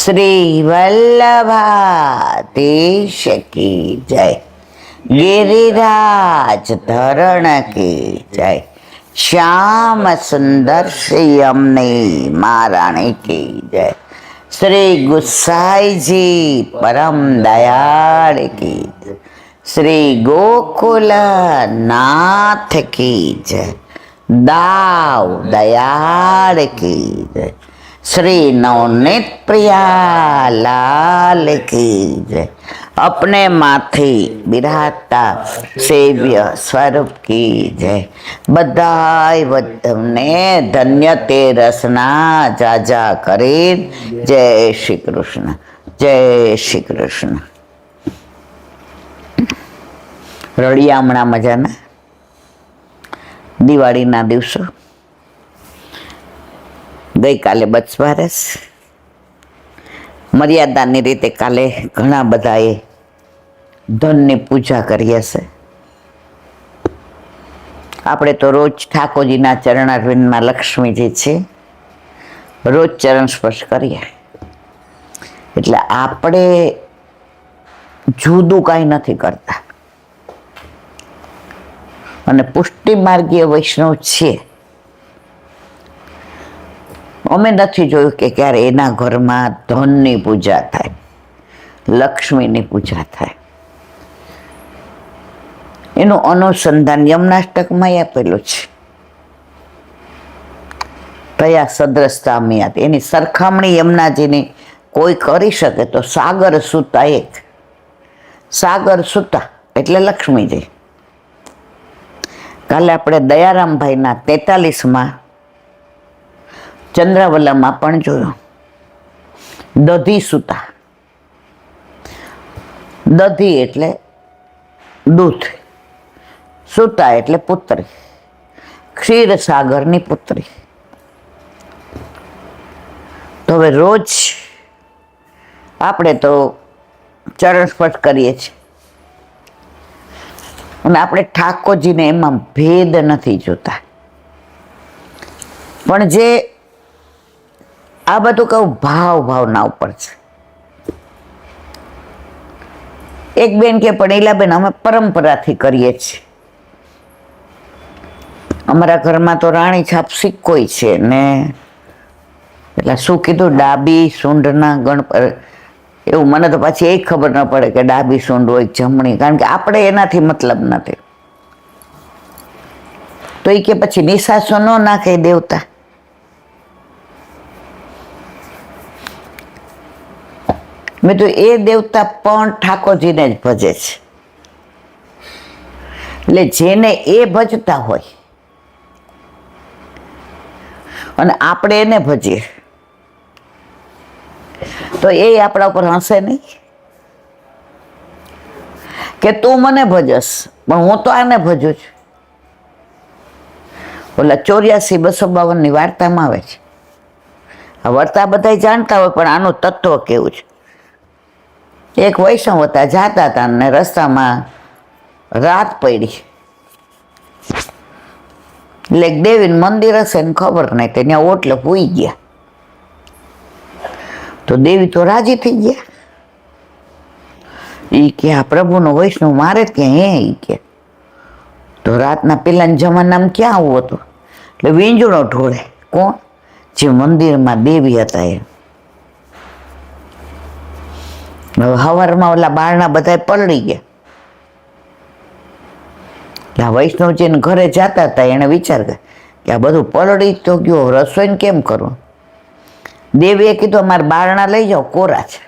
શ્રી વલ્લભાધીશ કી જય, ગિરિરાજ ધરણ કી જય, શ્યામ સુંદર શ્રી અમની મહારાણી કી જય, શ્રી ગુસાઈજી પરમ દયાળ કી જય, શ્રી ગોકુલ નાથ કી જય, दाव दयाल की जय, श्री नवनीत प्रिया लाल की जय, अपने माथी बिराजता सेव्य स्वरूप की जय, बधाई बधने धन्य ते रसना जाजा करे। जय श्री कृष्ण, जय श्री कृष्ण। रड़िया हमणां मजाना દિવાળીના દિવસો, ગઈકાલે બચબારસ, મર્યાદાની રીતે કાલે ઘણા બધાએ ધનની પૂજા કરી હશે. આપણે તો રોજ ઠાકોરજીના ચરણારવિંદમાં લક્ષ્મીજી છે, રોજ ચરણ સ્પર્શ કરીએ એટલે આપણે જુદું કાંઈ નથી કરતા. અને પુષ્ટિ માર્ગીય વૈષ્ણવ છે, અમે નથી જોયું કે ક્યારે એના ઘરમાં ધનની પૂજા થાય, લક્ષ્મીની પૂજા થાય. એનું અનુસંધાન યમનાષ્ટકમાં આપેલું છે. તયા સદ્રસ્તામિયાત, એની સરખામણી યમુનાજીની કોઈ કરી શકે તો સાગર સુતા એક, સાગર સુતા એટલે લક્ષ્મીજી. કાલે આપણે દયારામભાઈના 43માં ચંદ્રાવલામાં પણ જોયું, દધી સુતા. દધી એટલે દૂધ, સુતા એટલે પુત્રી, ક્ષીરસાગરની પુત્રી. તો હવે રોજ આપણે તો ચરણ સ્પર્શ કરીએ છીએ અને આપણે ઠાકોરજીને એમાં ભેદ નથી જોતા. પણ જે આ બધું કહું ભાવના ઉપર છે. એક બેન કે પણ ઈલાબેન અમે પરંપરાથી કરીએ છીએ, અમારા ઘરમાં તો રાણી છાપ સિક્કોય છે ને, એટલે શું કીધું ડાબી સૂંઢના ગણપતિ, એવું મને તો પાછી એ ખબર ન પડે કે ડાબી સૂંઢ હોય જમણી, કારણ કે આપણે એનાથી મતલબ નથી. તો એ કે પછી નિશાસો ન નાખે દેવતા. મેં તો એ દેવતા પણ ઠાકોરજીને જ ભજે છે. એટલે જેને એ ભજતા હોય અને આપણે એને ભજીએ તો એ આપણા ઉપર હસે નહીં કે તું મને ભજસ પણ હું તો આને ભજું છું. ઓલા 84-252 વાર્તામાં આવે છે. આ વાર્તા બધા જાણતા હોય પણ આનું તત્વ કેવું છે. એક વૈષ્ણવ હતા, જાતા હતા ને રસ્તામાં રાત પડી, એટલે દેવીનું મંદિર હશે ને ખબર નહીં, તો ત્યાં ઓટલે પૂઈ ગયા. તો દેવી તો રાજી થઈ ગયા. એ કે આ પ્રભુનો વૈષ્ણવ મારે જ ક્યાં હે, એ કે તો રાતના પેલાના જમાનામાં ક્યાં આવું હતું, એટલે વીંજળો ઢોળે. કોણ? જે મંદિરમાં દેવી હતા એ. હવે હવારમાં ઓલા બારણા બધા પલળી ગયા. એટલે આ વૈષ્ણવજીને ઘરે જતા હતા, એને વિચાર કર્યો કે આ બધું પલળી તો ગયો, રસોઈને કેમ કરવું. દેવીએ કીધું અમારે બારણા લઈ જાઓ, કોરા છે,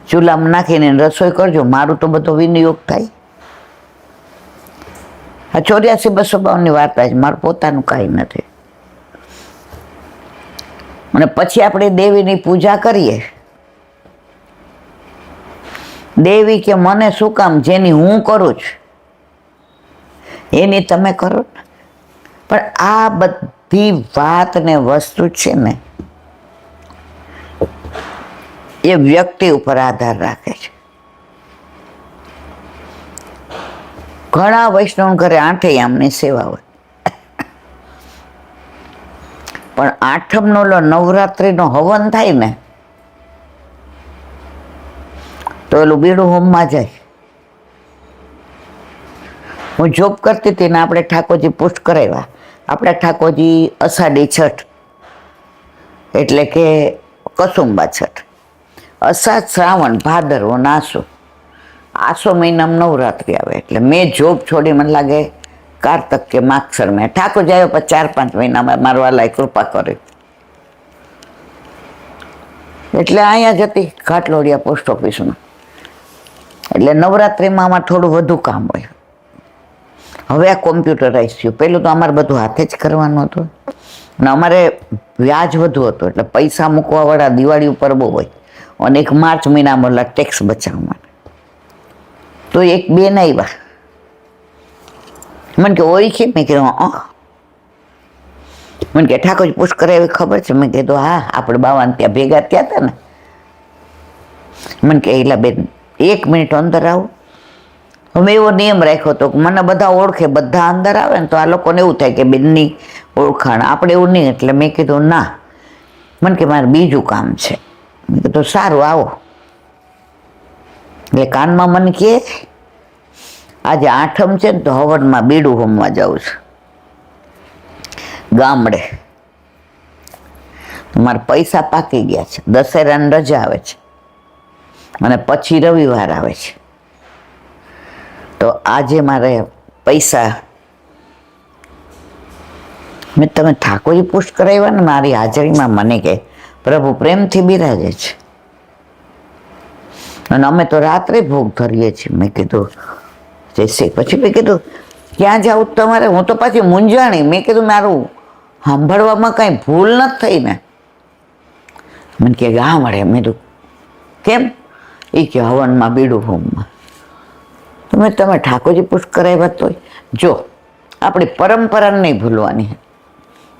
ચૂલામાં નાખીને રસોઈ કરજો, મારું તો બધો વિનિયોગ થાય. આ 84-252 વાર્તા છે, મારું પોતાનું કાંઈ નથી. અને પછી આપણે દેવીની પૂજા કરીએ. દેવી કે મને શું કામ, જેની હું કરું છું એની તમે કરો ને. પણ આ બધી વાત ને વસ્તુ છે ને એ વ્યક્તિ ઉપર આધાર રાખે છે. ઘણા વૈષ્ણવ ઘરે આઠેયામની સેવા હોય, પણ આઠમનો નવરાત્રિનો હવન થાય ને તો એલું બીડું હોમમાં જાય. હું જોબ કરતી હતી ને આપણે ઠાકોરજી પુષ્ટ કરાવ્યા. આપણે ઠાકોરજી અષાઢી છઠ એટલે કે કસુંબા છઠ, અષાઢ શ્રાવણ ભાદરવો આસો, આસો મહિનામાં નવરાત્રિ આવે. એટલે મેં જોબ છોડી, મને લાગે કારતક કે માગસર મેં ઠાકોરજી આવ્યો પછી 4-5 મહિનામાં મારવા લાય કૃપા કરી. એટલે અહીંયા જતી ઘાટલોડિયા પોસ્ટ ઓફિસમાં. એટલે નવરાત્રિમાં આમાં થોડું વધુ કામ હોય. હવે આ કોમ્પ્યુટરાઇઝ થયું. પહેલું તો અમારે બધું હાથે જ કરવાનું હતું અને અમારે વ્યાજ વધુ હતું. એટલે પૈસા મૂકવાવાળા દિવાળી ઉપર બહુ હોય અને એક માર્ચ મહિનામાં ઓલા ટેક્સ બચાવવા. તો એક બેન આવ્યા, મને કે ઓળખી? મેં કીધું મને કે ઠાકોરજી પુષ્ટ કરાવી ખબર છે? મેં કીધું હા, આપણે બાવાને ત્યાં ભેગા થયા હતા ને. મને કે એલા બેન 1 મિનિટ અંદર આવું. અમે એવો નિયમ રાખ્યો હતો કે મને બધા ઓળખે, બધા અંદર આવે ને તો આ લોકોને એવું થાય કે બેનની ઓળખાણ, આપણે એવું નહીં. એટલે મેં કીધું ના, મને કે મારે બીજું કામ છે. મેં કીધું સારું આવો. એટલે કાનમાં મને કહે આજે 8મ છે ને તો હવનમાં બીડું હોમવા જાઉં છું ગામડે. મારે પૈસા પાકી ગયા છે, દશેરાની રજા આવે છે અને પછી રવિવાર આવે છે. તો આજે મારે પૈસા, મેં તમે ઠાકોરજી પુષ્ટ કરાવ્યા ને મારી હાજરીમાં? મને કે પ્રભુ પ્રેમથી બિરાજે છે અને અમે તો રાત્રે ભોગ ધરીએ છીએ. મેં કીધું પછી મેં કીધું ક્યાં જાઉં તમારે? હું તો પાછી મૂંઝાણી. મેં કીધું મારું સાંભળવામાં કાંઈ ભૂલ નથી થઈ ને? મને કે ગામડે. મેં કીધું કેમ? એ કે હવનમાં બીડું હોમમાં. તમે ઠાકોરજી પુષ્ટ કરાવ્યા તોય જો આપણી પરંપરાને નહીં ભૂલવાની.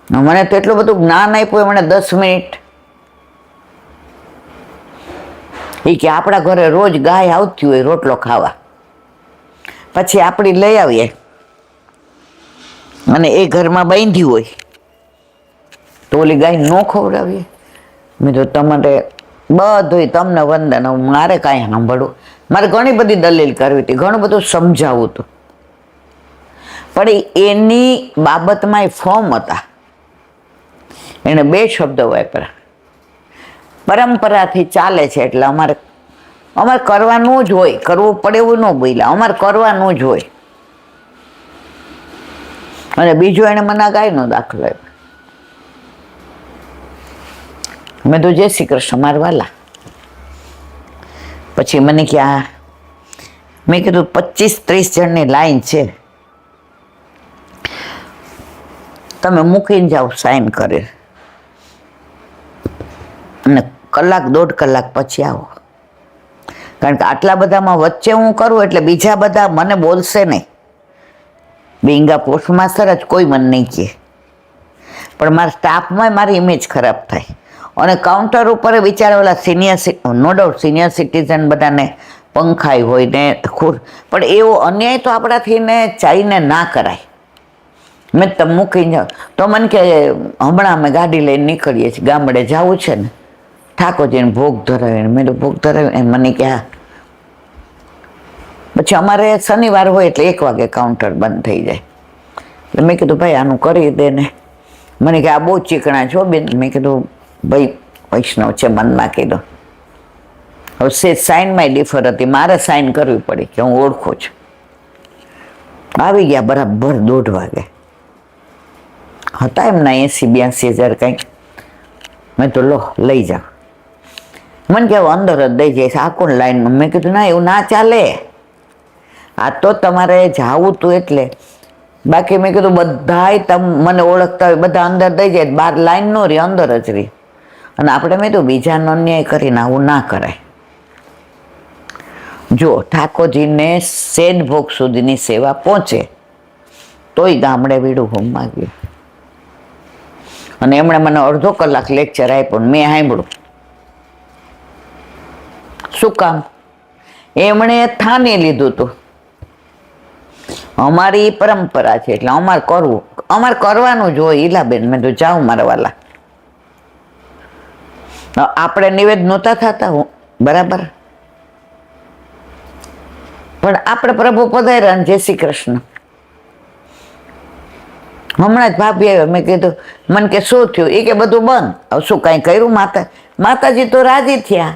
મને તો એટલું બધું જ્ઞાન આપ્યું મને 10 મિનિટ. એ કે આપણા ઘરે રોજ ગાય આવતી હોય રોટલો ખાવા, પછી આપણી લઈ આવીએ અને એ ઘરમાં બાંધી હોય તો ઓલી ગાય ન ખવડાવીએ. મેં તો તમારે બધું તમને વંદન. મારે કાંઈ સાંભળવું? મારે ઘણી બધી દલીલ કરવી હતી, ઘણું બધું સમજાવવું હતું, પણ એની બાબતમાં એ ફોર્મ હતા. એણે 2 શબ્દ વાપર્યા, પરંપરાથી ચાલે છે એટલે અમારે કરવાનું જ હોય, કરવું પડે એવું ન બોલ્યા, અમારે કરવાનું જ હોય. અને બીજું એને મને ગાયનો દાખલો આપ્યો. મેં તો જય શ્રી કૃષ્ણ મારવાલા. પછી મને કે મેં કીધું 25-30 જણની લાઈન છે, તમે મૂકીને જાઓ સાઈન કરે અને 1-1.5 કલાક પછી આવો. કારણ કે આટલા બધામાં વચ્ચે હું કરું એટલે બીજા બધા મને બોલશે નહીં. બેંગા પોસ્ટ માસ્ટર જ કોઈ મને નહીં કહે, પણ મારા સ્ટાફમાં મારી ઇમેજ ખરાબ થાય. અને કાઉન્ટર ઉપર બિચારા ઓલા નો ડાઉટ સિનિયર સિટીઝન બધાને પંખાઈ હોય ને પણ એવો અન્યાય તો આપણાથી ને ચાઈને ના કરાય. મેં તમે મૂકીને જાઓ તો મને કે હમણાં અમે ગાડી લઈને નીકળીએ છીએ, ગામડે જવું છે ને ઠાકોરજીને ભોગ ધરાવીને. મેં તો ભોગ ધરાવી? મને કે હા. પછી અમારે શનિવાર હોય એટલે 1 વાગે કાઉન્ટર બંધ થઈ જાય. એટલે મેં કીધું ભાઈ આનું કરી દે ને. મને કે આ બહુ ચીકણા છો બેન. મેં કીધું ભાઈ વૈષ્ણવ છે, મનમાં કીધું. હવે સાઇનમાં ડિફર હતી, મારે સાઇન કરવી પડી કે હું ઓળખું છું. આવી ગયા બરાબર 1:30 વાગે. હતા એમના 80-82 હજાર કંઈક. મેં તો લો લઈ જાઓ. મને કે અંદર જ દઈ જઈશ, આ કોણ લાઈનમાં? મેં કીધું ના એવું ના ચાલે, આ તો તમારે જાવું તું એટલે. બાકી મેં કીધું બધાય મને ઓળખતા હોય, બધા અંદર દઈ જાય, બહાર લાઈન ન રહી, અંદર જ રહી. અને આપણે મેં તો બીજાનો અન્યાય કરીને આવું ના કરાય. જો ઠાકોરજીને સેન ભોગ સુધીની સેવા પહોંચે તોય ગામડે બીડું હોમમાં ગયું. અને એમણે મને 1/2 કલાક લેક્ચર આપ્યો, મેં સાંભળ્યું. શું કામ? એમણે થાને લીધું હતું. અમારી પરંપરા છે એટલે અમારે કરવું, અમારે કરવાનું જ હોય. ઈલાબેન મેં તો જાઉં મારા વાલા. આપણે નિવેદ નહોતા થતા બરાબર, પણ આપણે પ્રભુ પધાર્યા ને જય શ્રી કૃષ્ણ. હમણાં જ ભાભી આવ્યા, મેં કીધું, મને કે શું થયું? એ કે બધું બંધ. હવે શું કાંઈ કર્યું? માતાજી તો રાજી થયા.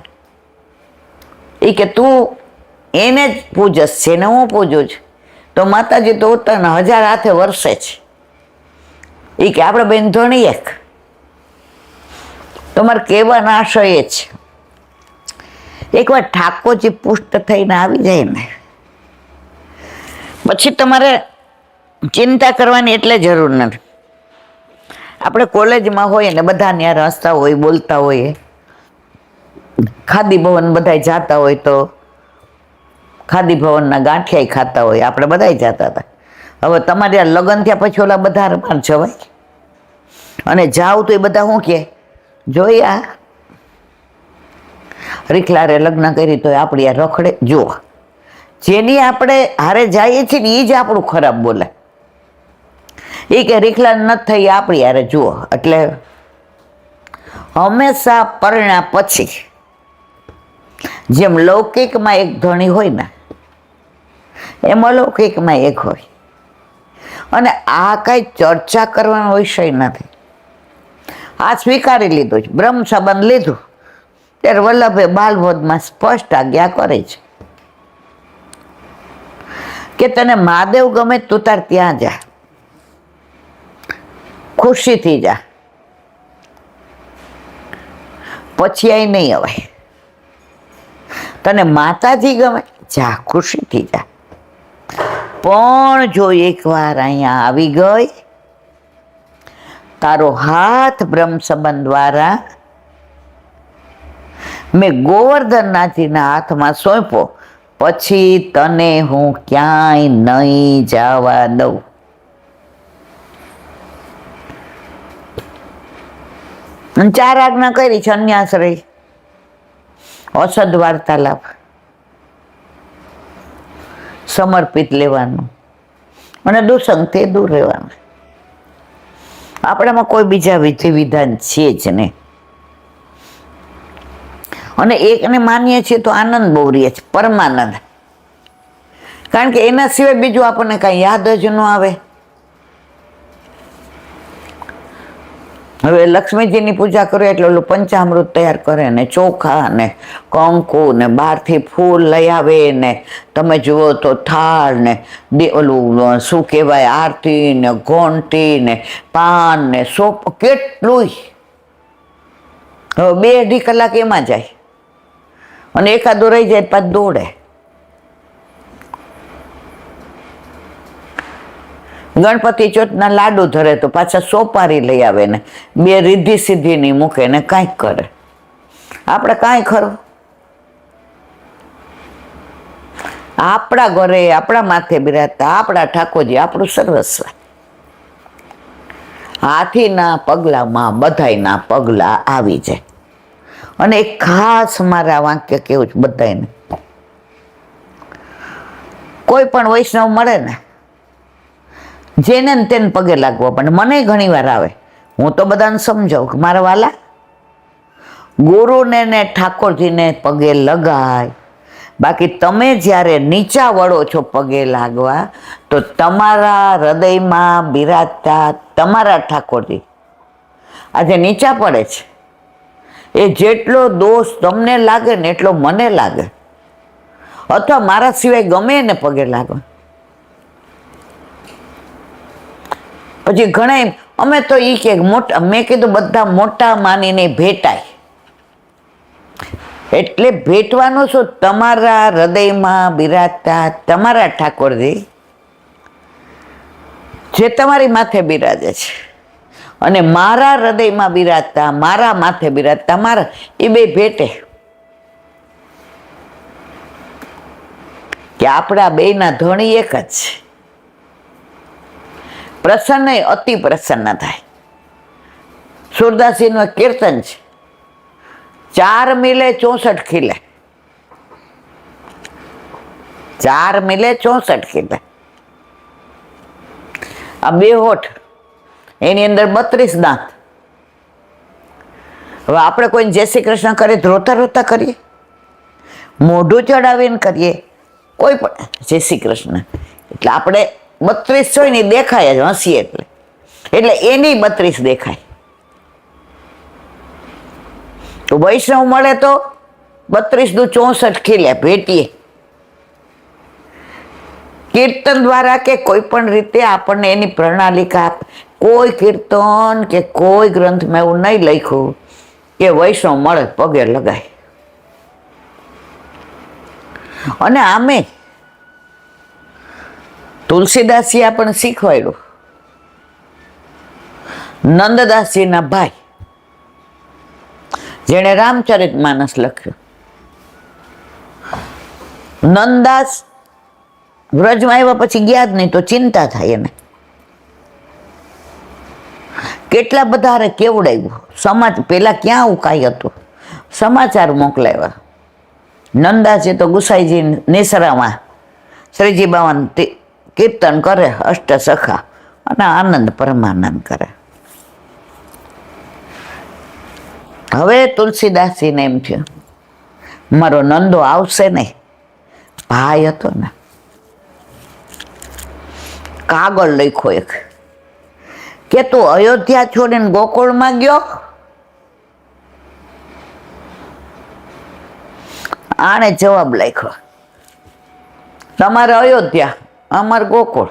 એ કે તું એને જ પૂજસ છે ને હું પૂજું છું, તો માતાજી તો ઉત્તરના 1000 હાથે વરસે છે. એ કે આપણે બેન ધણી એક. તમારે કહેવાનો આશય એ છે, એકવાર ઠાકોરજી પુષ્ટ થઈને આવી જાય ને પછી તમારે ચિંતા કરવાની એટલે જરૂર નથી. આપણે કોલેજમાં હોય ને બધા ત્યાં હસતા હોય, બોલતા હોય, ખાદી ભવન બધા જાતા હોય તો ખાદી ભવનના ગાંઠિયા ખાતા હોય, આપણે બધા જતા હતા. હવે તમારે આ લગ્ન થયા પછી ઓલા બધા રમાર જવાય, અને જાવ તો એ બધા શું કહે, જોયા રીખલારે લગ્ન કરી તો આપણી આ રખડે. જુઓ, જેની આપણે હારે જઈએ છીએ ને એ જ આપણું ખરાબ બોલે. એ કે રીખલા નથી થઈ આપણી હારે. જુઓ, એટલે હંમેશા પરણ્યા પછી જેમ લૌકિકમાં એક ધણી હોય ને એમ અલૌકિકમાં એક હોય. અને આ કઈ ચર્ચા કરવાનો વિષય નથી. આ સ્વીકારી લીધું છે, બ્રહ્મ સંબંધ લીધું ત્યારે વલ્લભે બાલબોધમાં સ્પષ્ટ આજ્ઞા કરે છે કે તને મહાદેવ ગમે તું તાર ત્યાં જા, ખુશીથી જા, પછી અહીં નહીં અવાય. તને માતાજી ગમે જા, ખુશીથી જા, પણ જો એકવાર અહીંયા આવી ગઈ, તારો હાથ બ્રહ્મ સંબંધ દ્વારા મેં ગોવર્ધનનાથજીના હાથમાં સોંપ્યો, પછી તને હું ક્યાંય નહીં જવા દઉં. ચાર આજ્ઞા કરી છે: અન્યાશ્રય, ઔષધ વાર્તાલાપ, સમર્પિત લેવાનું અને દુસંગથી દૂર રહેવાનું. આપણામાં કોઈ બીજા વિધિ વિધાન છે જ નહીં. અને એકને માનીએ છીએ તો આનંદ બહુ રહે છે, પરમાનંદ. કારણ કે એના સિવાય બીજું આપણને કાંઈ યાદ જ ન આવે. હવે લક્ષ્મીજીની પૂજા કરે એટલે ઓલું પંચામૃત તૈયાર કરે ને ચોખા ને કંકુ ને બહારથી ફૂલ લઈ આવે ને તમે જુઓ તો થાળ ને ઓલું શું કહેવાય આરતી ને ઘંટી ને પાન ને સોપ, કેટલું. હવે 2-2.5 કલાક એમાં જાય અને એકાદો રહી જાય પાછું દોડે. ગણપતિ ચોથના લાડુ ધરે તો પાછા સોપારી લઈ આવે ને 2 રીધી સીધીની મૂકે ને કાંઈક કરે. આપણે કાંઈ ખરું? આપણા ઘરે આપણા માથે બિરાજતા આપણા ઠાકોરજી આપણું સર્વસ્વ. હાથીના પગલામાં બધાયના પગલા આવી જાય. અને એક ખાસ મારા વાક્ય કેવું છે બધાને, કોઈ પણ વૈષ્ણવ મળે ને જેને તેને પગે લાગવા. પણ મને ઘણી વાર આવે, હું તો બધાને સમજાવું કે મારા વાલા, ગુરુને ને ઠાકોરજીને પગે લગાય. બાકી તમે જ્યારે નીચા વળો છો પગે લાગવા તો તમારા હૃદયમાં બિરાજતા તમારા ઠાકોરજી આજે નીચા પડે છે. એ જેટલો દોષ તમને લાગે ને એટલો મને લાગે, અથવા મારા સિવાય ગમે એને પગે લાગે. પછી ઘણા અમે તો એ કે મોટા, મેં કીધું બધા મોટા માનીને ભેટાય. એટલે ભેટવાનું શું? તમારા હૃદયમાં બિરાજતા તમારા ઠાકોરજી જે તમારી માથે બિરાજે છે અને મારા હૃદયમાં બિરાજતા મારા માથે બિરાજતા મારા, એ બે ભેટે. કે આપણા બેના ધણી એક જ છે. પ્રસન્ન અતિ પ્રસન્ન થાય. સુરદાસીનું એક કીર્તન છે, 4 મિલે 64 ખીલે. 4 મિલે 64 ખીલે. આ 2 હોઠ, એની અંદર 32 દાંત. હવે આપણે કોઈને જય શ્રી કૃષ્ણ કરીએ રોતા રોતા કરીએ, મોઢું ચડાવીને કરીએ કોઈ પણ જય શ્રી કૃષ્ણ એટલે આપણે 32 હોય ને દેખાય જ હસીએ એટલે એની 32 દેખાય. તો વૈષ્ણવ મળે તો 32 દુ 64 ખીલે ભેટીએ. કીર્તન દ્વારા કે કોઈ પણ રીતે આપણને એની પ્રણાલિકા, કોઈ કીર્તન કે કોઈ ગ્રંથમાં એવું નહીં લખ્યું કે વૈષ્ણવ મળે પગે લગાય. અને આમે તુલસીદાસજી આપણને શીખવાડ્યું. નંદદાસજીના ભાઈ જેણે રામચરિતમાનસ લખ્યું. નંદદાસ વ્રજમાં આવ્યા પછી ગયા જ નહીં તો ચિંતા થાય એને. કેટલા બધા કેવડાવ્યું સમાજ, પેલા ક્યાં આવું કાંઈ હતું, સમાચાર મોકલાવ્યા. નંદાસજી તો ગુસાઈજી નેસરામાં શ્રીજી બાવન કીર્તન કરે, અષ્ટ સખા અને આનંદ પરમાનંદ કરે. હવે તુલસીદાસજીને એમ થયું મારો નંદો આવશે નહીં. ભાઈ હતો ને, કાગળ લખ્યો એક કે તું અયોધ્યા છોડીને ગોકુળમાં ગયો. આણે જવાબ લખ્યો તમારે અયોધ્યા, અમારે ગોકુળ.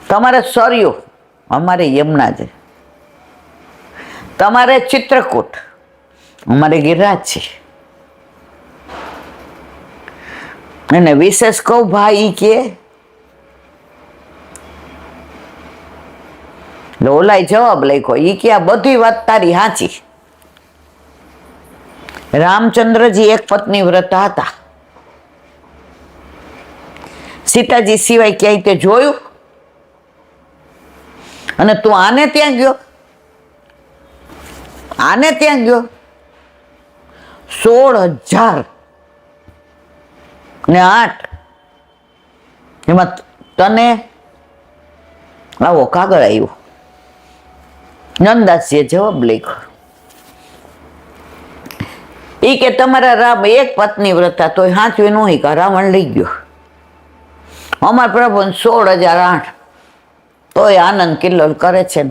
તમારે સરયુ, અમારે યમુના છે. તમારે ચિત્રકૂટ, અમારે ગિરિરાજ છે. અને વિશેષ કહું ભાઈ કે ઓલાય જવાબ લખ્યો ઈ કે આ બધી વાત તારી સાચી. રામચંદ્રજી એક પત્ની વ્રત હતા. સીતાજી સિવાય ક્યાંય તે જોયું? અને તું આને ત્યાં ગયો, આને ત્યાં ગયો. 16,000 ને 8 એમાં તને આવો કાગળ આવ્યો. નંદાસજીએ જવાબ લખ્યો ઈ કે તમારા રામ એક પત્ની વ્રત હતા તોય સાચું ન કે રાવણ લઈ ગયો. અમારા પ્રભુ 16,008 તોય આનંદ કિલ્લોલ કરે છે.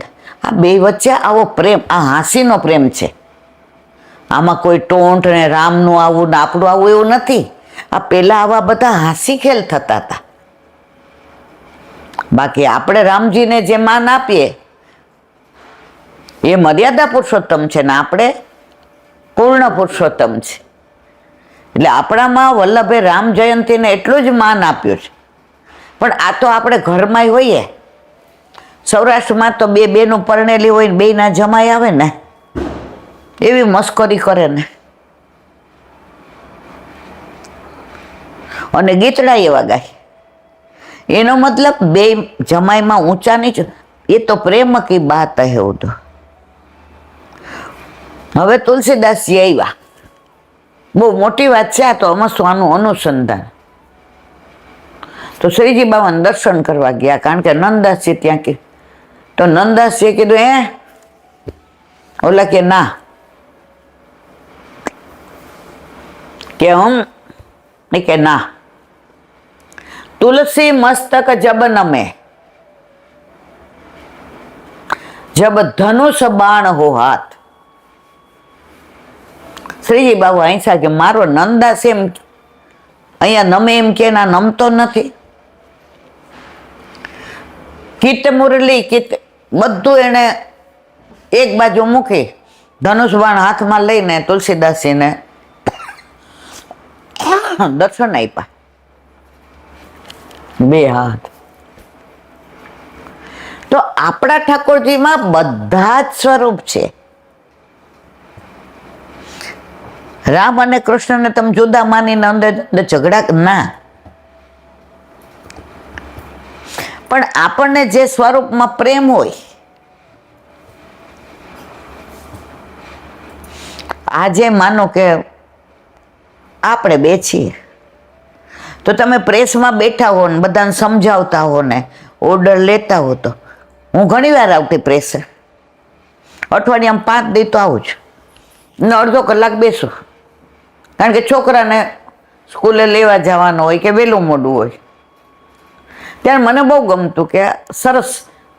આ બે વચ્ચે આવો પ્રેમ, આ હાંસીનો પ્રેમ છે. આમાં કોઈ ટોન્ટ ને રામનું આવું ને આપણું આવું એવું નથી. આ પેલા આવા બધા હાંસી ખેલ થતા હતા. બાકી આપણે રામજીને જે માન આપીએ એ મર્યાદા પુરુષોત્તમ છે ને આપણે પૂર્ણ પુરુષોત્તમ છે. એટલે આપણામાં વલ્લભે રામ જયંતીને એટલું જ માન આપ્યું છે. પણ આ તો આપણે ઘરમાં હોઈએ. સૌરાષ્ટ્રમાં તો બે બેનું પરણેલી હોય ને બેયના જમાઈ આવે ને એવી મસ્કરી કરે ને, અને ગીતડા એવા ગાય. એનો મતલબ બે જમાઈમાં ઊંચા નીચે, એ તો પ્રેમ કી બાત હે. તો હવે તુલસીદાસજી આવ્યા. બહુ મોટી વાત છે આ તો, અમસ્વાનું અનુસંધાન. તો શ્રીજી બાવન દર્શન કરવા ગયા, કારણ કે નંદાસજી ત્યાં કે તો નંદાસજીએ કીધું ઓલા કે ના કે હમ કે ના, તુલસી મસ્તક જબ નમે જબ ધનુષ બાણ હો હાથ. શ્રીજી બાબુ અહીંસા કે મારો નંદાસ એમ અહીંયા નમે એમ કે ના નમતો નથી. કીટ મુરલી કીટ બધું એને એક બાજુ મૂકી ધનુષ બાણ હાથમાં લઈને તુલસીદાસજીને દર્શન આપ્યા. બે હાથ. તો આપણા ઠાકોરજીમાં બધા જ સ્વરૂપ છે. રામ અને કૃષ્ણને તમે જુદા માનીને અંદર ઝઘડા ના, પણ આપણને જે સ્વરૂપમાં પ્રેમ હોય, આજે માનો કે આપણે બે છીએ તો તમે પ્રેસમાં બેઠા હો ને બધાને સમજાવતા હો ને ઓર્ડર લેતા હો, તો હું ઘણી વાર આવતી પ્રેસ, અઠવાડિયામાં 5 દી તો આવું છું ને અડધો કલાક બેસું, કારણ કે છોકરાને સ્કૂલે લેવા જવાનું હોય કે વહેલું મોડું હોય, ત્યારે મને બહુ ગમતું કે સરસ,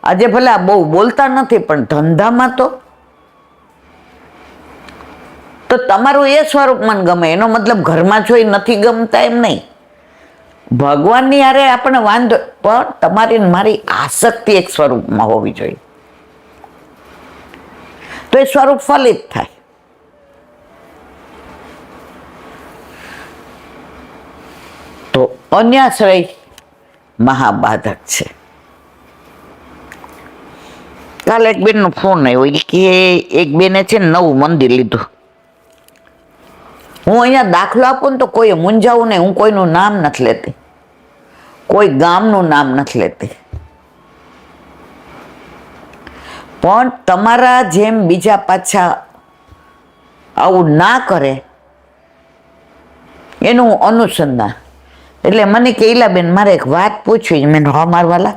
આજે ભલે આ બહુ બોલતા નથી પણ ધંધામાં તો તમારું એ સ્વરૂપ મને ગમે. એનો મતલબ ઘરમાં જોઈ નથી ગમતા એમ નહીં. ભગવાનની યારે આપણે વાંધો, પણ તમારી મારી આસક્તિ એક સ્વરૂપમાં હોવી જોઈએ, તો એ સ્વરૂપ ફલિત થાય. તો અન્યાશ્રય મહાબાધક છે. કાલે એક બેનનો ફોન આવ્યો કે એક બેને છે નવું મંદિર લીધું. હું અહીંયા દાખલો આપું ને તો કોઈ મૂંઝાવું નહીં. હું કોઈનું નામ નથી લેતી, કોઈ ગામનું નામ નથી લેતી, પણ તમારા જેમ બીજા પાછા આવું ના કરે એનું અનુસંધાન. એટલે મને કે ઈલાબેન મારે એક વાત પૂછવી. મેં હા મારવાલા,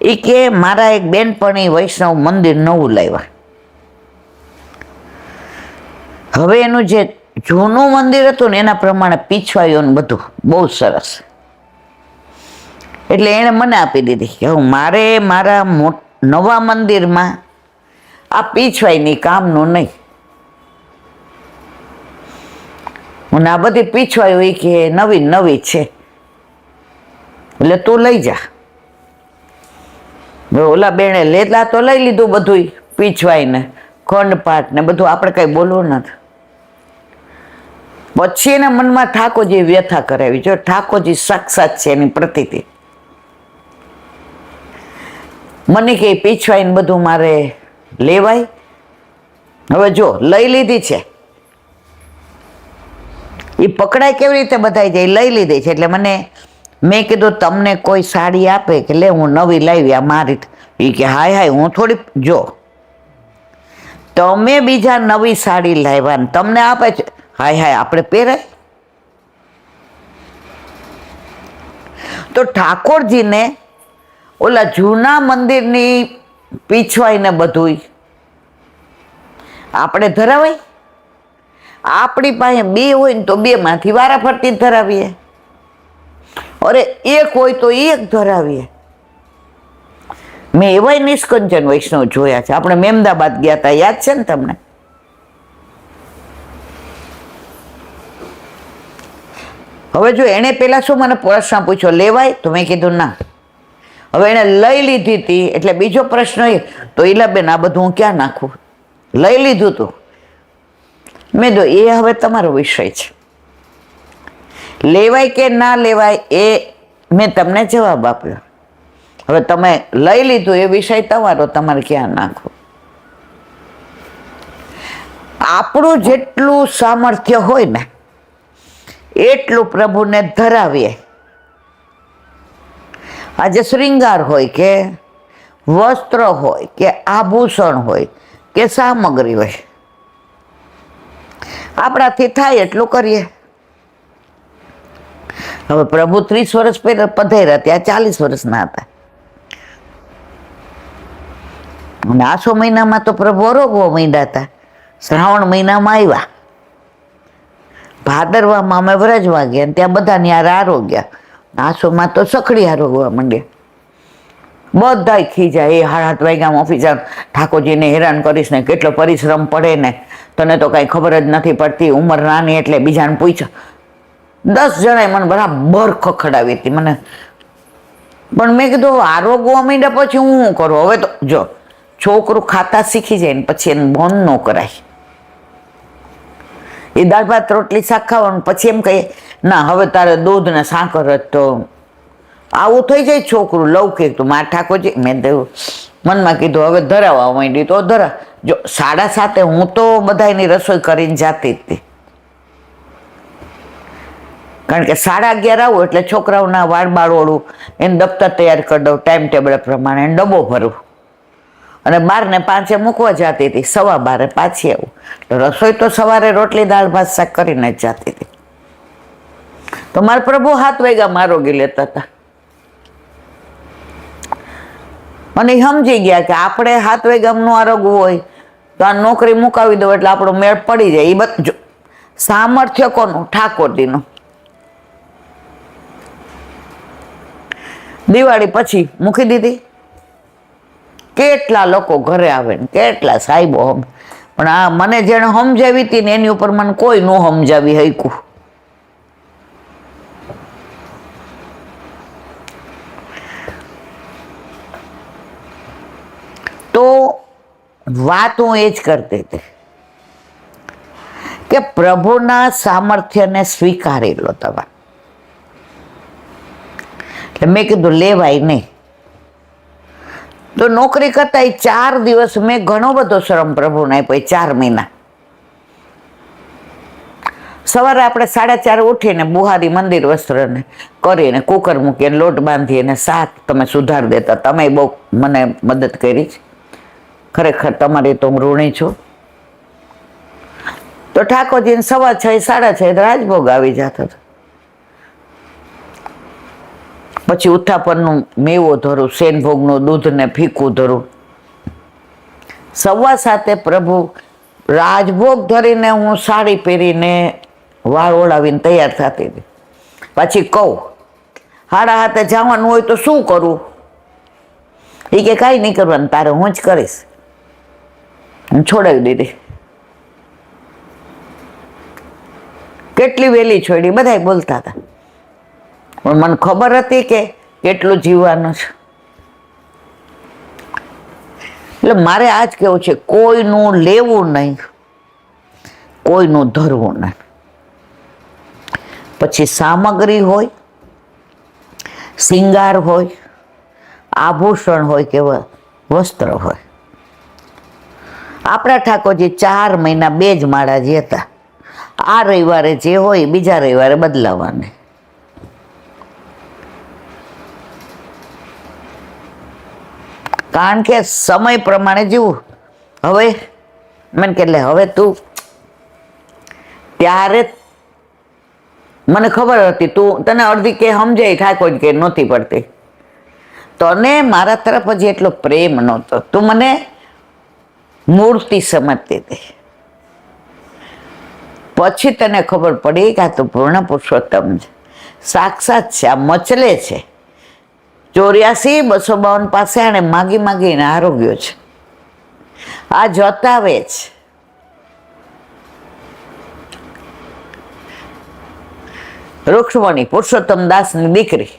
એ કે મારા એક બેનપણી વૈષ્ણવ મંદિર નવું લાવ્યા. હવે એનું જે જૂનું મંદિર હતું ને એના પ્રમાણે પીછવાયું ને બધું બહુ સરસ. એટલે એણે મને આપી દીધી કે હું મારે મારા નવા મંદિરમાં આ પીછવાયની કામનું નહીં. મને આ બધી પીછવાયું એ કે નવી નવી છે એટલે તું લઈ જા. ઓલા બેને લેલા તો લઈ લીધું બધું, પીછવાઈને ખંડપાઠ ને બધું, આપણે કઈ બોલવું નથી. પછી એના મનમાં ઠાકોરજી વ્યથા કરાવી. જો ઠાકોરજી સાક્ષાત છે એની પ્રતીતિ. મને કે પીછવાઈને બધું મારે લેવાય. હવે જો લઈ લીધી છે, એ પકડાય કેવી રીતે બધાય જાય, લઈ લીધી છે. એટલે મેં કીધું તમને કોઈ સાડી આપે કે લે હું નવી લાવી આ મારી. એ કે હાય હાય હું થોડી, જો તમે બીજા નવી સાડી લાવ્યા ને તમને આપે છે, હાય હાય આપણે પહેરાય. તો ઠાકોરજીને ઓલા જૂના મંદિરની પીછવાઈને બધું આપણે ધરાવાય. આપણી પાસે બે હોય ને તો બે માંથી વારાફરતી ધરાવીએ. અરે એક હોય તો એક ધરાવીએ. મેં એવાય નિષ્કંચન વૈષ્ણવ જોયા છે. આપણે મહેમદાબાદ ગયા હતા, યાદ છે ને તમને? હવે જો એને પેલા શું મને પ્રશ્ન પૂછ્યો, લેવાય? તો મેં કીધું ના. હવે એને લઈ લીધી હતી એટલે બીજો પ્રશ્ન એ, તો ઈલાબેન આ બધું હું ક્યાં નાખું? લઈ લીધું તું. મેં તો એ હવે તમારો વિષય છે, લેવાય કે ના લેવાય એ મેં તમને જવાબ આપ્યો. હવે તમે લઈ લીધું એ વિષય તમારો, તમારે ક્યાં નાખો. આપણું જેટલું સામર્થ્ય હોય ને એટલું પ્રભુને ધરાવીએ. આજે શ્રૃંગાર હોય કે વસ્ત્ર હોય કે આભૂષણ હોય કે સામગ્રી હોય, આપણાથી થાય એટલું કરીએ. હવે પ્રભુ 30 વર્ષ પહેલા પધાર્યા, ત્યાં 40 વર્ષના હતા. અને આસો મહિનામાં તો પ્રભુ અરોગવા માંડ્યા હતા. શ્રાવણ મહિનામાં આવ્યા, ભાદરવામાં અમે વ્રજવા ગયા, ત્યાં બધાની આરોગ્ય. આસોમાં તો સખડી આરોગવા માંડ્યા. બધા ખીજાય, એ 7:30 વાગ્યામાં ઓફિસ ઠાકોરજીને હેરાન કરીશ ને, કેટલો પરિશ્રમ પડે ને, તને તો કાંઈ ખબર જ નથી પડતી, ઉંમર નાની એટલે. બીજાને પૂછ્યા, 10 જણાએ મને બરાબર ખખડાવી હતી મને. પણ મેં કીધું આરોગવા માંડ્યા પછી હું શું કરું? હવે તો જો છોકરું ખાતા શીખી જાય ને પછી એને બંધ ન કરાય. એ દાળ ભાત રોટલી શાક ખાવાનું, પછી એમ કહીએ ના હવે તારે દૂધ ને સાકર જ, તો આવું થઈ જાય છોકરું લૌકિક. તો મારા ઠાકોરજી, મેં તો મનમાં કીધું હવે ધરાવવા માંડી તો ધરા. જો 7:30 હું તો બધાની રસોઈ કરીને જાતી હતી, કારણ કે 11:30 આવું એટલે છોકરાઓના વાળ બાળોળું, એને દફતર તૈયાર કરી દઉં ટાઈમ ટેબલ પ્રમાણે, એને ડબ્બો ભરું. અને 12:05 મૂકવા જતી હતી, 12:15 પાછી આવું. રસોઈ તો સવારે રોટલી દાળ ભાત શાક કરીને જ જતી હતી. તો મારા પ્રભુ 7 વાગ્યામાં આરોગી લેતા હતા. અને સમજી ગયા કે આપણે 7 વાગ્યાનું આરોગવું હોય તો આ નોકરી મુકાવી દો એટલે આપણો મેળ પડી જાય. એ બધું સામર્થ્ય કોનું? ઠાકોરજીનું. દિવાળી પછી મૂકી દીધી. કેટલા લોકો ઘરે આવે ને કેટલા સાહેબો, પણ આ મને જેને સમજાવી હતી ને એની ઉપર મને કોઈ ન સમજાવી હૈકું. તો વાત હું એ જ કરતી હતી કે પ્રભુના સામર્થ્યને સ્વીકારી લો તમે. એટલે મેં કીધું લેવાય નહીં. તો નોકરી કરતા 4 દિવસ મેં ઘણો બધો શ્રમ પ્રભુને આપ્યો. 4 મહિના સવારે આપણે 4:30 ઉઠીને બુહારી મંદિર વસ્ત્રને કરીને કુકર મૂકીને લોટ બાંધીને શાક તમે સુધારી દેતા. તમે બહુ મને મદદ કરી છે, ખરેખર તમારી તો હું ઋણી છું. તો ઠાકોરજીને 6:15 6:30 રાજભોગ આવી જતો હતો. પછી ઉત્થાપનનું મેવો ધરું, શેનભોગનું દૂધ ને ફીકું ધરું. 7:15 પ્રભુ રાજભોગ ધરીને હું સાડી પહેરીને વાળ ઓળાવીને તૈયાર થતી હતી. પછી કહું 7:30 જવાનું હોય તો શું કરું? એ કે કાંઈ નહીં કરવાનું, તારે હું જ કરીશ. હું છોડાવી દીધી. કેટલી વહેલી છોડી બધા બોલતા હતા, પણ મને ખબર હતી કે કેટલું જીવવાનું છે. એટલે મારે આ જ કેવું છે, કોઈનું લેવું નહીં, કોઈનું ધરવું નહીં. પછી સામગ્રી હોય, શિંગાર હોય, આભૂષણ હોય કે વસ્ત્ર હોય. આપણા ઠાકોરજી 4 મહિના 2 જ માળાજી હતા. આ રવિવારે જે હોય બીજા રવિવારે બદલાવાને. કારણ કે સમય પ્રમાણે જીવું. હવે મને કે હવે તું, ત્યારે મને ખબર હતી તને અડધી કે સમજાય ઠાકોર કે નહોતી પડતી. તને મારા તરફ હજી એટલો પ્રેમ નહોતો. તું મને મૂર્તિ સમજતી હતી. પછી તને ખબર પડી કે આ તો પૂર્ણ પુરુષોત્તમ છે, સાક્ષાત છે, આ મચલે છે. 84 252 પાસે આને માગી માગીને આરોગ્ય છે. આ જતાવે છે. રૂક્ષ્મણી પુરુષોત્તમ દાસની દીકરી.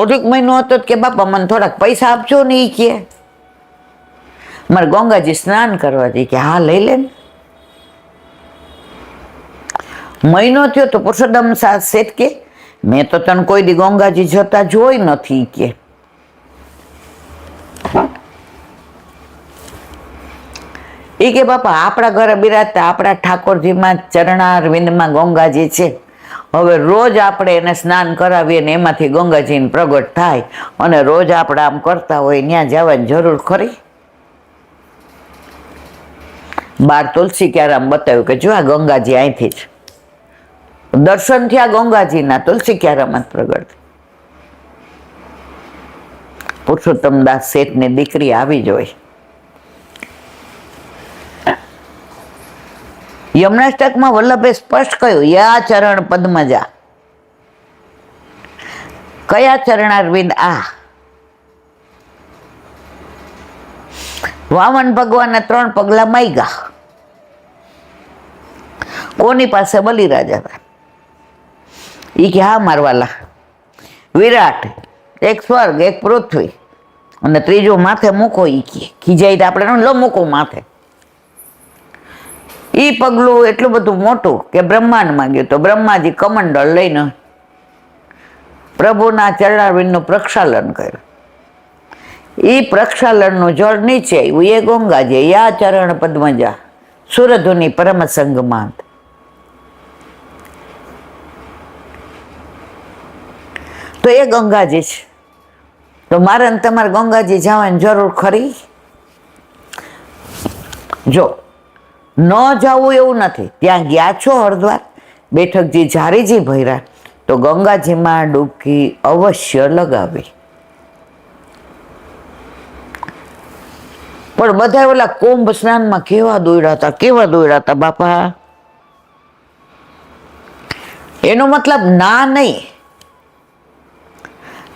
ઓઢીક મહિનો હતો કે બાપા મને થોડાક પૈસા આપજો ને. એ કે મારે ગંગાજી સ્નાન કરવા જઈ. કે હા લઈ લે ને. મહિનો થયો તો પુરુષોત્તમ શેઠ કે મેં તો તને કોઈ દી ગંગાજી જતા જોઈ નથી. કે એ કે બાપા આપણા ઘરે બિરાજતા આપણા ઠાકોરજીમાં ચરણારવિંદમાં ગંગાજી છે. હવે રોજ આપણે એને સ્નાન કરાવીએ ને એમાંથી ગંગાજીને પ્રગટ થાય, અને રોજ આપણે આમ કરતા હોય ત્યાં જવાની જરૂર ખરી? બાર તુલસી ક્યારામ બતાવ્યું કે જો આ ગંગાજી અહીંથી જ દર્શન થયા. ગંગાજીના તુલસી ક્યારામાં પ્રગટ. પુરુષોત્તમ દાસ શેઠની દીકરી આવી જ હોય. યમનાષ્ટકમાં વલ્લભે સ્પષ્ટ કહ્યું, યા ચરણ પદ્મજા. કયા ચરણારવિંદ? આ વામન ભગવાનને 3 પગલા માંગ્યા. કોની પાસે? બલિરાજા હતા. એ કે હા મારવાલા, વિરાટ, એક સ્વર્ગ એક પૃથ્વી અને ત્રીજું માથે મૂકો. એ કે ખીજાઈ તો આપણે લો મૂકો માથે. એ પગલું એટલું બધું મોટું કે બ્રહ્માંડ માંગ્યું. તો બ્રહ્માજી કમંડળ લઈને પ્રભુના ચરણારવિંદનું પ્રક્ષાલન કર્યું. એ પ્રક્ષાલનનું જળ નીચે આવ્યું. એ ગંગાજી. યા ચરણ પદ્મજા સુરધુની પરમ સંગમાં. તો એ ગંગાજી છે. તો મારે તમારે ગંગાજી જવાની જરૂર ખરી? જો ન જવું એવું નથી. ત્યાં ગયા છો હરિદ્વાર, બેઠકજી ઝારીજી ભર્યા, તો ગંગાજીમાં ડૂબકી અવશ્ય લગાવી. પણ બધા ઓલા કુંભ સ્નાનમાં કેવા દોડ્યા હતા બાપા. એનો મતલબ ના નહીં.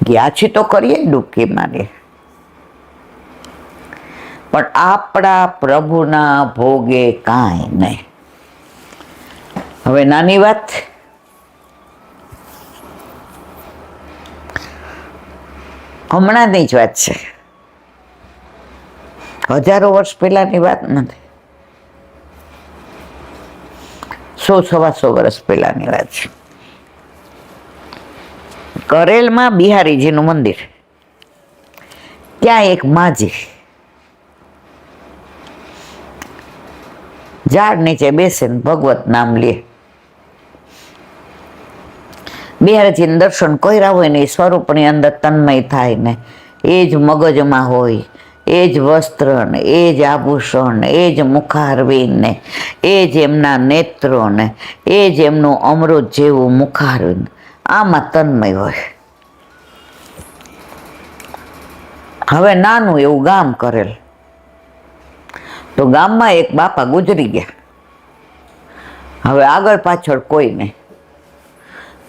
ક્યાંથી તો કરીએ ડૂબકી મારીએ, પણ આપણા પ્રભુના ભોગે કાંઈ નહીં. હવે નાની વાત, હમણાંની જ વાત છે, હજારો વર્ષ પહેલાની વાત નથી, 100-125 વર્ષ પહેલાની વાત છે. કરેલમાં બિહારીજીનું મંદિર, ત્યાં એક માજી ઝાડ નીચે બેસે ને ભગવત નામ લે. બિહારીજીને દર્શન કર્યા હોય ને એ સ્વરૂપની અંદર તન્મય થાય ને, એ જ મગજમાં હોય, એ જ વસ્ત્ર ને, એ જ આભૂષણ ને, એ જ મુખારવિંદ ને, એ જ એમના નેત્રો ને, એ જ એમનું અમૃત જેવું મુખારવિંદ, આમાં તન્મય હોય. હવે નાનું એવું ગામ કરેલ, તો ગામમાં એક બાપા ગુજરી ગયા. હવે આગળ પાછળ કોઈ નહીં,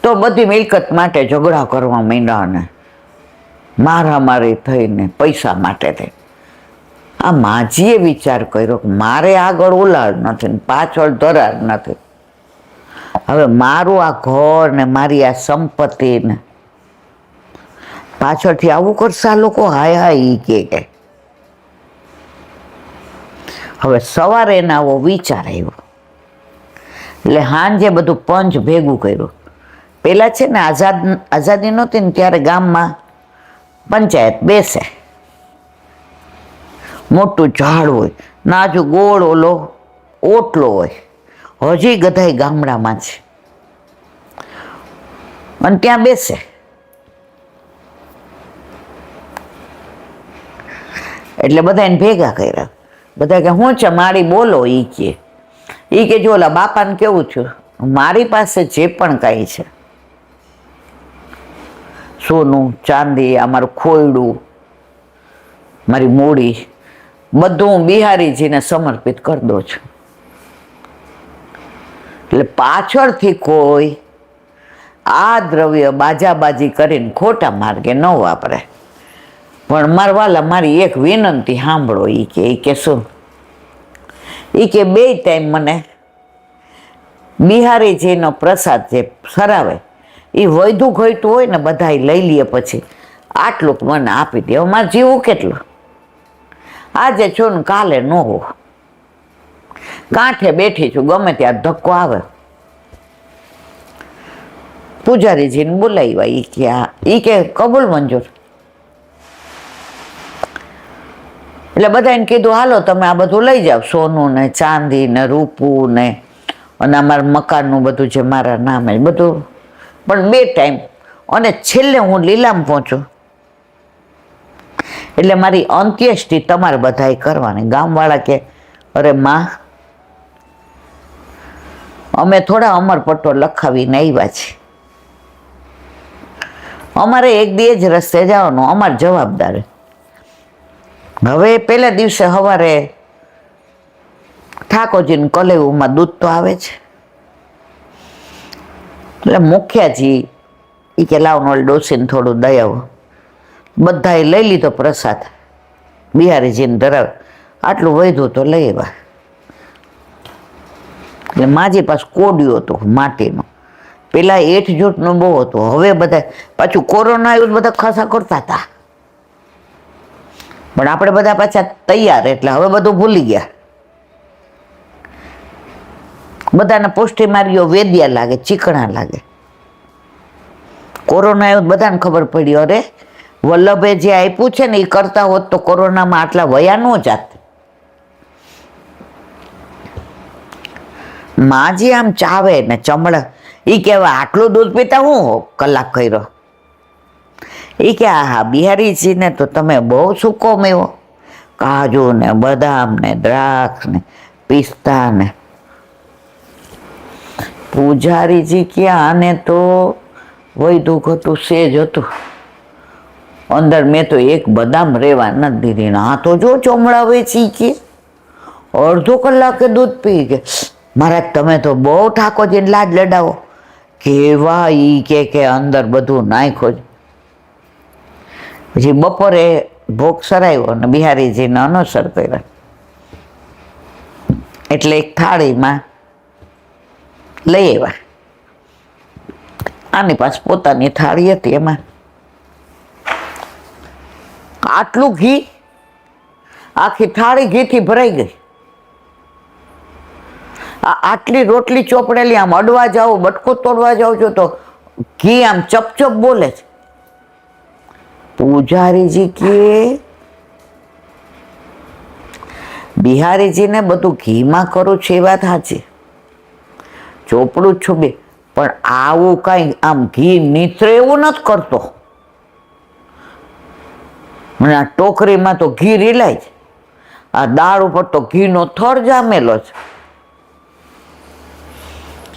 તો બધી મિલકત માટે ઝઘડા કરવા માંડ્યા ને મારામારી થઈને પૈસા માટે થઈ. આ માજીએ વિચાર કર્યો કે મારે આગળ ઉલાળ નથી ને પાછળ ધરાર નથી, હવે મારું આ ઘર ને મારી આ સંપત્તિ ને પાછળથી આવું કરશે આ લોકો, હાય હાય ઈ કે. હવે સવારે એને આવો વિચાર આવ્યો, એટલે હાંજે બધું પંચ ભેગું કર્યું. પેલા છે ને આઝાદી નહોતી ને ત્યારે ગામમાં પંચાયત બેસે, મોટું ઝાડ હોય, નાજુ ગોળ ઓલો ઓટલો હોય, હજી ગધાય ગામડામાં છે, અને ત્યાં બેસે. એટલે બધા એને ભેગા કર્યા. બધા કે હું છે મારી બોલો, ઈ કે જો ઓલા બાપાને કેવું થયું, મારી પાસે જે પણ કાંઈ છે, સોનું ચાંદી, અમારું ખોયડું, મારી મૂડી, બધું હું બિહારીજીને સમર્પિત કરી દઉં છું. એટલે પાછળથી કોઈ આ દ્રવ્ય બાજાબાજી કરીને ખોટા માર્ગે ન વાપરે. પણ મારવાલા મારી એક વિનંતી સાંભળો, ઈ કે શું, ઈ કે 2 ટાઈમ મને બિહારીજીનો પ્રસાદ જે સરાવે એ વૈધું ઘટ્યું હોય ને બધા લઈ લઈએ, પછી આટલું મને આપી દે. હવે મારે જીવું કેટલું, આજે છું ને કાલે ન હો, કાંઠે બેઠી છું, ગમે ત્યાં ધક્કો આવે. પૂજારીજીને બોલાવ્યા, ઈ કે કબૂલ મંજૂર. એટલે બધાને કીધું હાલો તમે આ બધું લઈ જાઓ, સોનું ને ચાંદી ને રૂપું ને, અને અમારા મકાનનું બધું જે મારા નામે બધું, પણ 2 ટાઈમ. અને છેલ્લે હું લીલામ પહોંચું એટલે મારી અંત્યેષ્ટિ તમારે બધાએ કરવાની. ગામવાળા કે અરે માં, અમે થોડા અમરપટ્ટો લખાવીને આવ્યા છીએ, અમારે એક દી જ રસ્તે જવાનું, અમારે જવાબદાર. હવે પહેલા દિવસે સવારે ઠાકોરજીને કલેવુમાં દૂધ તો આવે છે, એટલે મુખ્યાજી એ કે લાવ નોલ ડોસીને થોડું દઈ આવો. બધાએ લઈ લીધો પ્રસાદ, બિહારીજીને ધરાવે. આટલું વધ્યું તો લઈ આવ્યા. એટલે માજી પાસે કોડિયું હતું માટીનું, પેલા 8 જૂટનું બહુ હતું. હવે બધા પાછું કોરોના આવ્યું, બધા ખાસા કરતા હતા, પણ આપણે બધા પાછા તૈયાર, એટલે હવે બધું ભૂલી ગયા. બધાને પુષ્ટિ માર્ગીઓ વેદ્યા લાગે, ચીકણા લાગે. કોરોના આવ્યું બધાને ખબર પડી, અરે વલ્લભે જે આપ્યું છે ને એ કરતા હોત તો કોરોનામાં આટલા વયા ન જાત. માજી આમ ચાવે ને ચમડે, એ કહેવાય આટલું દૂધ પીતા હું કલાક કર્યો. એ કે હા બિહારીજીને તો તમે બહુ સૂકો મેવો, કાજુ ને બદામ ને દ્રાક્ષ ને પિસ્તા ને. પૂજારીજી ક્યાં, આને તો વૈધું ઘટું સેજ હતું અંદર, મેં તો એક બદામ રેવા નથી દીધી. આ તો જો ચોમડા વેચી કે અડધો કલાકે દૂધ પી કે. મહારાજ તમે તો બહુ ઠાકોરજીને લાડ લડાવો. કેવા ઈ કે અંદર બધું નાખ્યો જ. પછી બપોરે ભોગ સરાયો અને બિહારીજીને અનુસર કર્યા. એટલે એક થાળીમાં લઈ આવ્યા. આની પાસે પોતાની થાળી હતી, એમાં આટલું ઘી, આખી થાળી ઘીથી ભરાઈ ગઈ. આટલી રોટલી ચોપડેલી, આમ અડવા જાઓ, બટકો તોડવા જાઓ છો તો ઘી આમ ચપચપ બોલે છે. પૂજારીજી કે બિહારીજીને બધું ઘીમાં કરું છે એ વાત સાચી, ચોપડું જ છું બે, પણ આવું કઈ આમ ઘી નીતરે એવું નથી કરતો. મને આ ટોકરીમાં તો ઘી રીલાય છે, આ દાળ ઉપર તો ઘીનો થર જામેલો છે.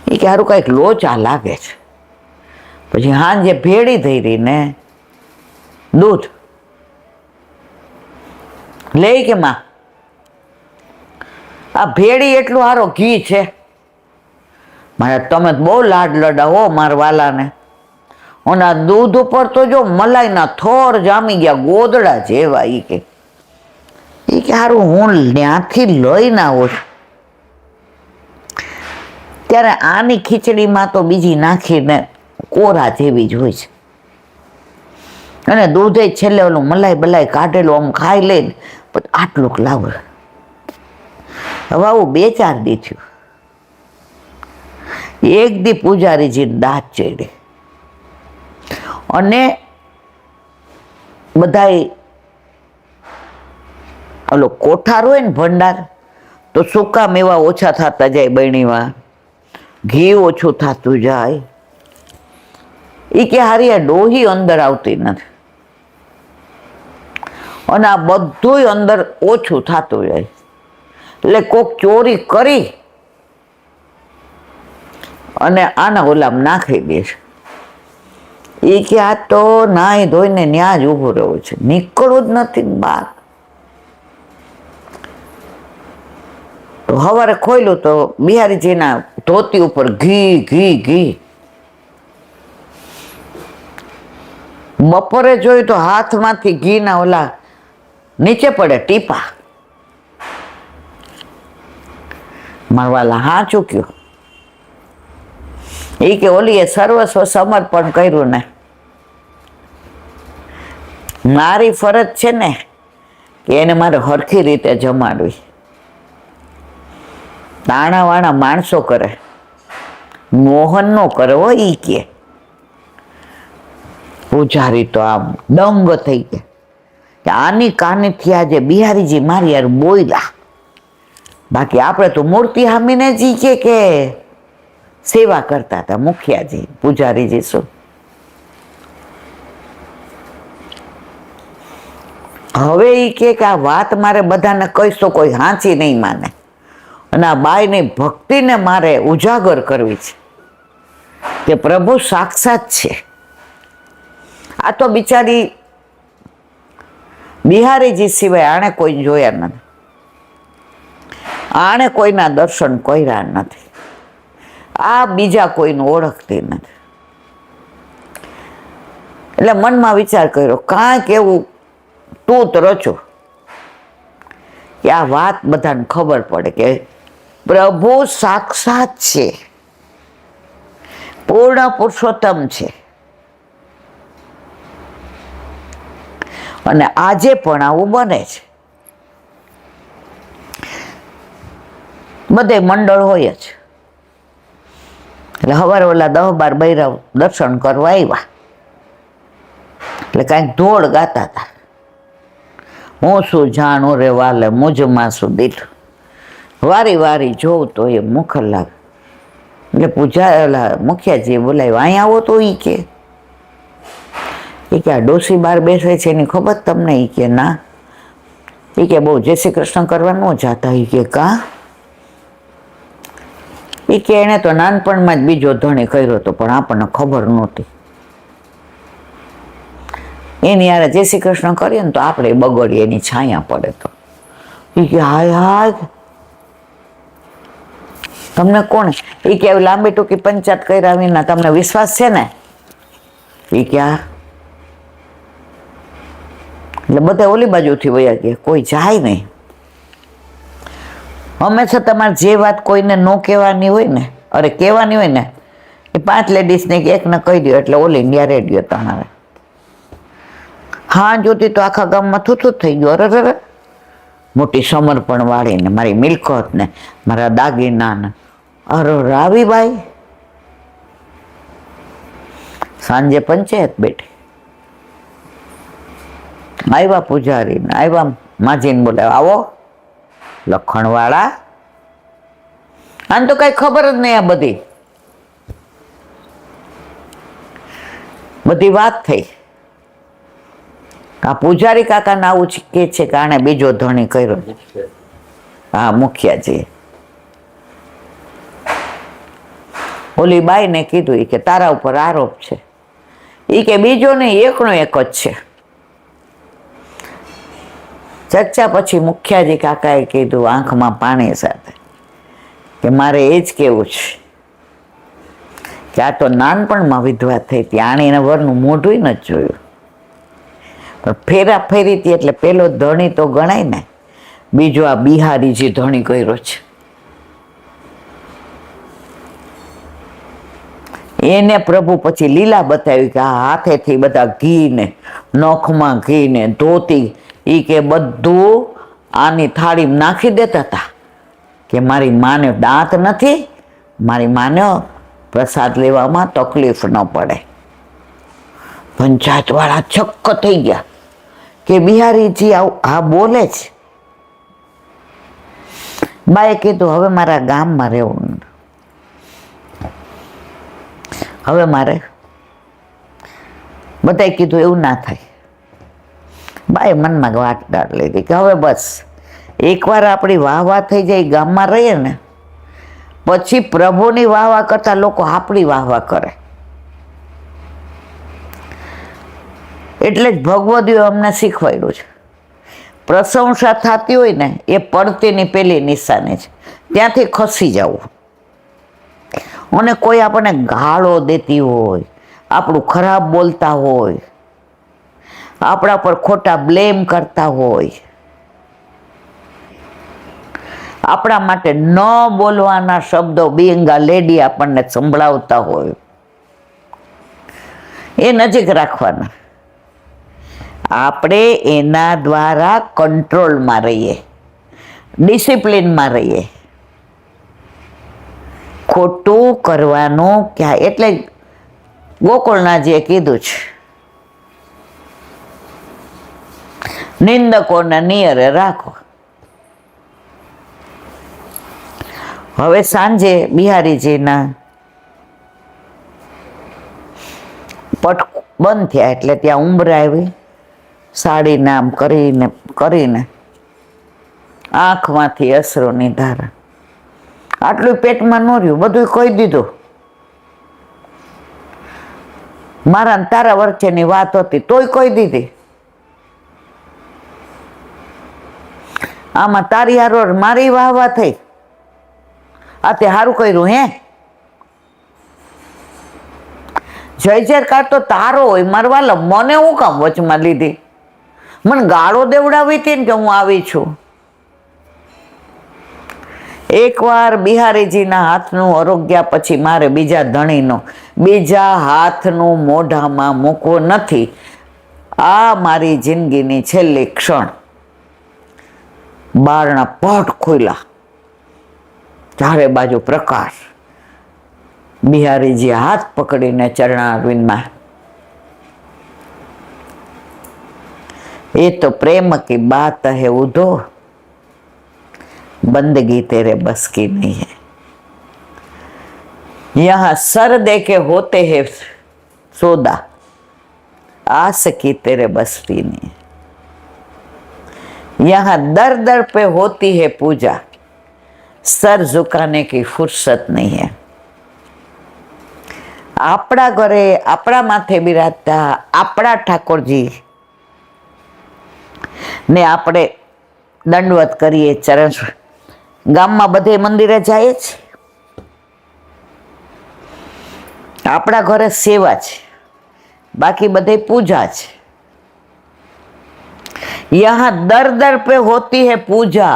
એ કે સારું કઈક લોચા લાગે છે. પછી હાંજે ભેળી થઈ રહી ને દૂધ લઈ કે માં આ ભેળી એટલું સારો ઘી છે. મારે તમે બહુ લાડ લડાવો મારા વાલાને. અને આ દૂધ ઉપર તો જો મલાઈના થોર જામી ગયા, ગોદડા જેવા. એ કે સારું હું ત્યાંથી લઈને આવું છું. ત્યારે આની ખીચડીમાં તો બીજી નાખીને કોરા જેવી જ હોય છે. અને દૂધે છેલ્લે ઓલું મલાઈ બલાઈ કાઢેલું આમ ખાઈ લઈને આટલુંક લાવે. હવે આવું 2-4 દી થયું. એક દી પૂજારીજી દાંત ચડે અને બધાય ઓલો કોઠાર હોય ને ભંડાર, તો સૂકા મેવા ઓછા થતા જાય બરણીમાં, ઘી ઓછું થતું જાય. એ કે હારી આ ડોહી અંદર આવતી નથી અને આ બધું અંદર ઓછું થતું જાય. એટલે કોક ચોરી કરી અને આના ઓલામ નાખી દે છે. એ કે આ તો નાહી ધોઈને ત્યાં જ ઊભું રહ્યું છે, નીકળવું જ નથી બહાર. તો સવારે ખોલ્યું તો બિહારીજીના ધોતી ઉપર ઘી ઘી ઘી. બપોરે જોયું તો હાથમાંથી ઘીના ઓલા નીચે પડે ટીપા. મારવાલા હા ચૂક્યો. એ કે ઓલીએ સર્વસ્વ સમર્પણ કર્યું ને, મારી ફરજ છે ને કે એને મારે હરખી રીતે જમાડવી. તાણાવાણા માણસો કરે, મોહન નો કરે હો. ઈ કે પૂજારી તો આમ દંગ થઈ ગયા કે આની કાનીથી આજે બિહારીજી મારી યાર બોલ્યા. બાકી આપણે તો મૂર્તિ સામીને જ કે સેવા કરતા હતા મુખિયાજી, પૂજારીજી શું. હવે એ કે આ વાત મારે બધાને કહીશ તો કોઈ હાંચી નહીં માને, અને આ બાઈની ભક્તિને મારે ઉજાગર કરવી છે કે પ્રભુ સાક્ષાત છે. આ તો બિચારી બિહારીજી સિવાય આણે કોઈ જોયા નથી, આણે કોઈના દર્શન કર્યા નથી, આ બીજા કોઈનું ઓળખતી નથી. એટલે મનમાં વિચાર કર્યો કાંઈક એવું તૂત રચો કે આ વાત બધાને ખબર પડે કે પ્રભુ સાક્ષાત છે, પૂર્ણ પુરુષોત્તમ છે. અને આજે પણ આવું બને છે. બધે મંડળ હોય જ. એટલે સવારે ઓલા 10-12 બૈરાવ દર્શન કરવા આવ્યા. એટલે કાંઈક ધોળ ગાતા હતા. હું શું જાણું રે વાલે મુજમાં શું દિલ, વારી વારી જોઉં તો એ મુખર લાગે. એટલે ઓલા મુખિયાજીએ બોલાવ્યો, અહીં આવો તો. એ કે આ ડોસી બાર બેસે છે એની ખબર તમને? એ કે ના. એ કે બહુ જય શ્રી કૃષ્ણ કરવા ન જાતા. એ કે કા? એ કે એને તો નાનપણમાં જ બીજો ધણી કર્યો હતો પણ આપણને ખબર નહોતી. એની યારે જય શ્રી કૃષ્ણ કરીએ ને તો આપણે બગડીએ, એની છાયા પડે તો. એ કે હાય હાય તમને કોણ? એ કે આવી લાંબી ટૂંકી પંચાયત કર્યા વિના તમને વિશ્વાસ છે ને? એ કે એટલે બધા ઓલી બાજુથી વયા ગયા, કોઈ જાય નહીં. હંમેશા તમારે જે વાત કોઈને ન કહેવાની હોય ને, અરે કહેવાની હોય ને, એ 5 લેડીઝને એકને કહી દો એટલે ઓલ ઇન્ડિયા રેડિયો તમારે. હા જોતી તો આખા ગામમાં થૂથું થઈ ગયું. અરે મોટી સમર્પણ વાળીને, મારી મિલકત ને, મારા દાગીના ને. અરે રાવીબાઈ સાંજે પંચાયત બેઠી, આવ્યા પૂજારી ને, આવ્યા માજીને બોલાવ્યા, આવો લખણવાળા. આને તો કઈ ખબર જ નહીં. આ બધી વાત થઈ. આ પૂજારી કાકાને આવું કે છે કે આને બીજો ધણી કર્યો. હા, મુખિયાજી. ઓલી બાઈને કીધું કે તારા ઉપર આરોપ છે. એ કે બીજો નહીં, એકનો એક જ છે. ચર્ચા પછી મુખિયાજી કાકાએ કીધું આંખમાં પાણી સાથે કે મારે એ જ કેવું છે કે આ તો નાનપણમાં વિધવા થઈ હતી, આણે એના વરનું મોઢું નથી જોયું. પણ ફેરા ફેરી હતી એટલે પેલો ધણી તો ગણાય ને, બીજો આ બિહારી જે ધણી કર્યો છે એને પ્રભુ પછી લીલા બતાવી કે આ હાથેથી બધા ઘી ને, નખમાં ઘી ને, ધોતી, એ કે બધું આની થાળીમાં નાખી દેતા હતા કે મારી માને દાંત નથી, મારી માને પ્રસાદ લેવામાં તકલીફ ન પડે. પંચાયત વાળા છક્ક થઈ ગયા કે બિહારીજી આ બોલે છે. બાએ કીધું હવે મારા ગામમાં રહેવું, હવે મારે. બધાએ કીધું એવું ના થાય. બાએ મનમાં વાત ડાળ લીધી કે હવે બસ એકવાર આપણી વાહ વાહ થઈ જાય, ગામમાં રહીએ ને પછી પ્રભુની વાહ વાહ કરતા લોકો આપણી વાહ વાહ કરે. એટલે જ ભગવદીઓ અમને શીખવાડ્યું છે, પ્રશંસા થતી હોય ને એ પડતીની પેલી નિશાની છે, ત્યાંથી ખસી જવું. અને કોઈ આપણને ગાળો દેતી હોય, આપણું ખરાબ બોલતા હોય, આપણા પર ખોટા બ્લેમ કરતા હોય, આપણા માટે ન બોલવાના શબ્દો બિંગા લેડી આપણને સંભળાવતા હોય, એ નજીક રાખવાના. આપણે એના દ્વારા કંટ્રોલમાં રહીએ, ડિસિપ્લિનમાં રહીએ. ખોટું કરવાનું ક્યાં, એટલે ગોકુળનાથજીએ કીધું છે નિંદકોને નિયરે રાખો. હવે સાંજે બિહારીજીના પટ બંધ થયા એટલે ત્યાં ઉંબરા આવી, સાડીને આમ કરીને આંખમાંથી અશ્રુની ધારા. આટલું પેટમાં ન રહ્યું, બધું કહી દીધું. મારા તારા વચ્ચેની વાત હતી તોય કહી દીધી. આમાં તારી હારો મારી વાહ વાહ થઈ, આ તે સારું કર્યું હે. જય જયકાર તો તારો હોય, મારવાલા મને હું કામ વચમાં લીધી? મને ગાળો દેવડાવી હતી ને કે હું આવી છું. એકવાર બિહારીજીના હાથનું આરોગ્ય પછી મારે બીજા ધણીનો બીજા હાથનું મોઢામાં મૂકવો નથી. આ મારી જિંદગીની છેલ્લી ક્ષણ. બારણા પટ ખોલ્યા, ચારે બાજુ પ્રકાશ. બિહારીજી હાથ પકડીને ચરણારવિંદમાં, ये तो प्रेम की बात है उधो, बंदगी तेरे बस की नहीं है. यहाँ सर दे के होते हैं सौदा, आस की तेरे बस की नहीं. यहाँ दर दर पे होती है पूजा, सर झुकाने की फुर्सत नहीं है. આપણા ઘરે આપણા માથે બિરાજતા આપણા ઠાકોરજી ને આપણે દંડવત કરીએ, ચરણ. ગામમાં બધે મંદિરે જાય છે, આપણા ઘરે સેવા છે, બાકી બધે પૂજા છે. यहाँ दर दर पे होती है पूजा,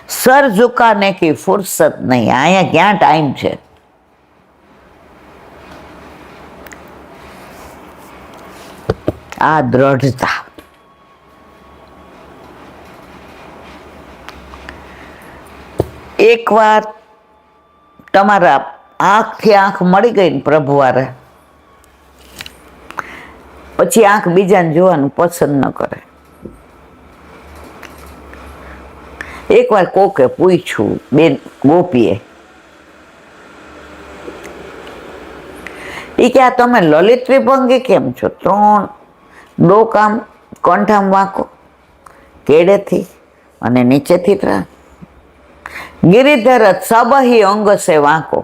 सर झुकाने की फुर्सत नहीं. અહીંયા ક્યાં ટાઈમ છે? આ દ્રઢતા. એકવાર તમારા આંખથી આંખ મળી ગઈ ને પ્રભુ વારે, પછી આંખ બીજાને જોવાનું પસંદ ન કરે. એકવાર કોકે પૂછ્યું બેન ગોપીએ, એ કે આ તમે લલિત વિભંગી કેમ છો? ત્રણ ડોક આમ કંઠામ વાંકો, કેડેથી અને નીચેથી ત્રણ. गिरिधर सब ही अंग से वाको,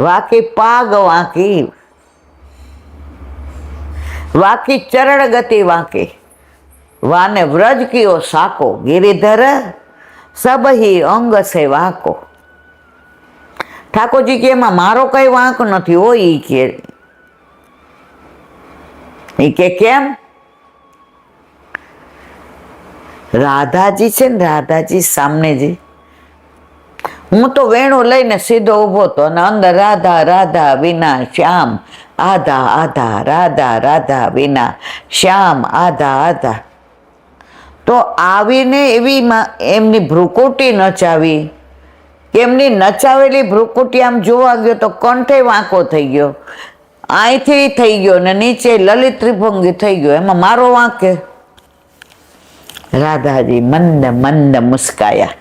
वाकी पाग वाकी, वाकी चरण गति वाकी, वाने व्रज कियो साको. गिरिधर सब ही अंग से वाको. ઠાકોરજી કે એમાં મારો કઈ વાંક નથી હોય. ઈ કે કેમ? રાધાજી છે ને, રાધાજી સામનેજી, હું તો વેણું લઈને સીધો ઊભો તો અને અંદર રાધા રાધા વિના શ્યામ આધા આધા, રાધા રાધા વિના શ્યામ આધા આધા. તો આવીને એવી એમની ભ્રુકુટી નચાવી કે એમની નચાવેલી ભ્રુકુટી આમ જોવા ગયો તો કંઠે વાંકો થઈ ગયો, અહીંથી થઈ ગયો ને નીચે લલિત ત્રિભંગી થઈ ગયો. એમાં મારો વાંક કે? રાધાજી મંદ મંદ મુસ્કાયા.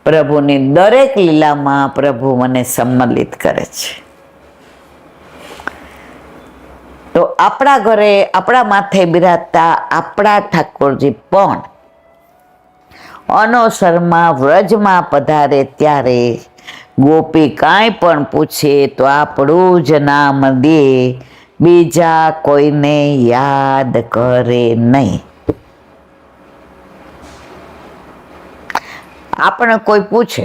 પ્રભુની દરેક લીલામાં પ્રભુ મને સંમલિત કરે છે. તો આપણા ઘરે આપણા માથે બિરાજતા આપણા ઠાકોરજી પણ અનોસરમાં વ્રજમાં પધારે ત્યારે ગોપી કાંઈ પણ પૂછે તો આપણું જ નામ દે, બીજા કોઈને યાદ કરે નહીં. આપણે કોઈ પૂછે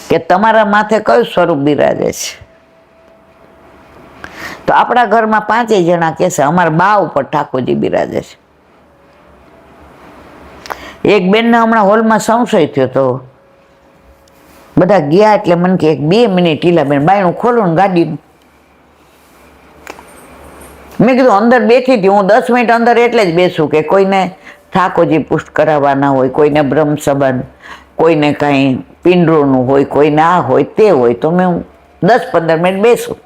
કે તમારા માથે કયું સ્વરૂપ બિરાજે છે, તો આપણા ઘરમાં 5 જણા કહેશે અમારા બા ઉપર ઠાકોરજી બિરાજે છે. એક બેનને હમણાં હોલમાં સંશય થયો તો બધા ગયા એટલે મને કે 2 મિનિટ ઈલાબેન બાયણું ખોલું ને ગાડીનું. મેં કીધું અંદર બેઠી હતી હું 10 મિનિટ અંદર એટલે જ બેસું કે કોઈને ઠાકોરજી પુષ્ટ કરાવવાના હોય, કોઈને બ્રહ્મ સંબંધ, કોઈને કાંઈ પિંડરોનું હોય, કોઈને આ હોય તે હોય, તો મેં 10-15 મિનિટ બેસું.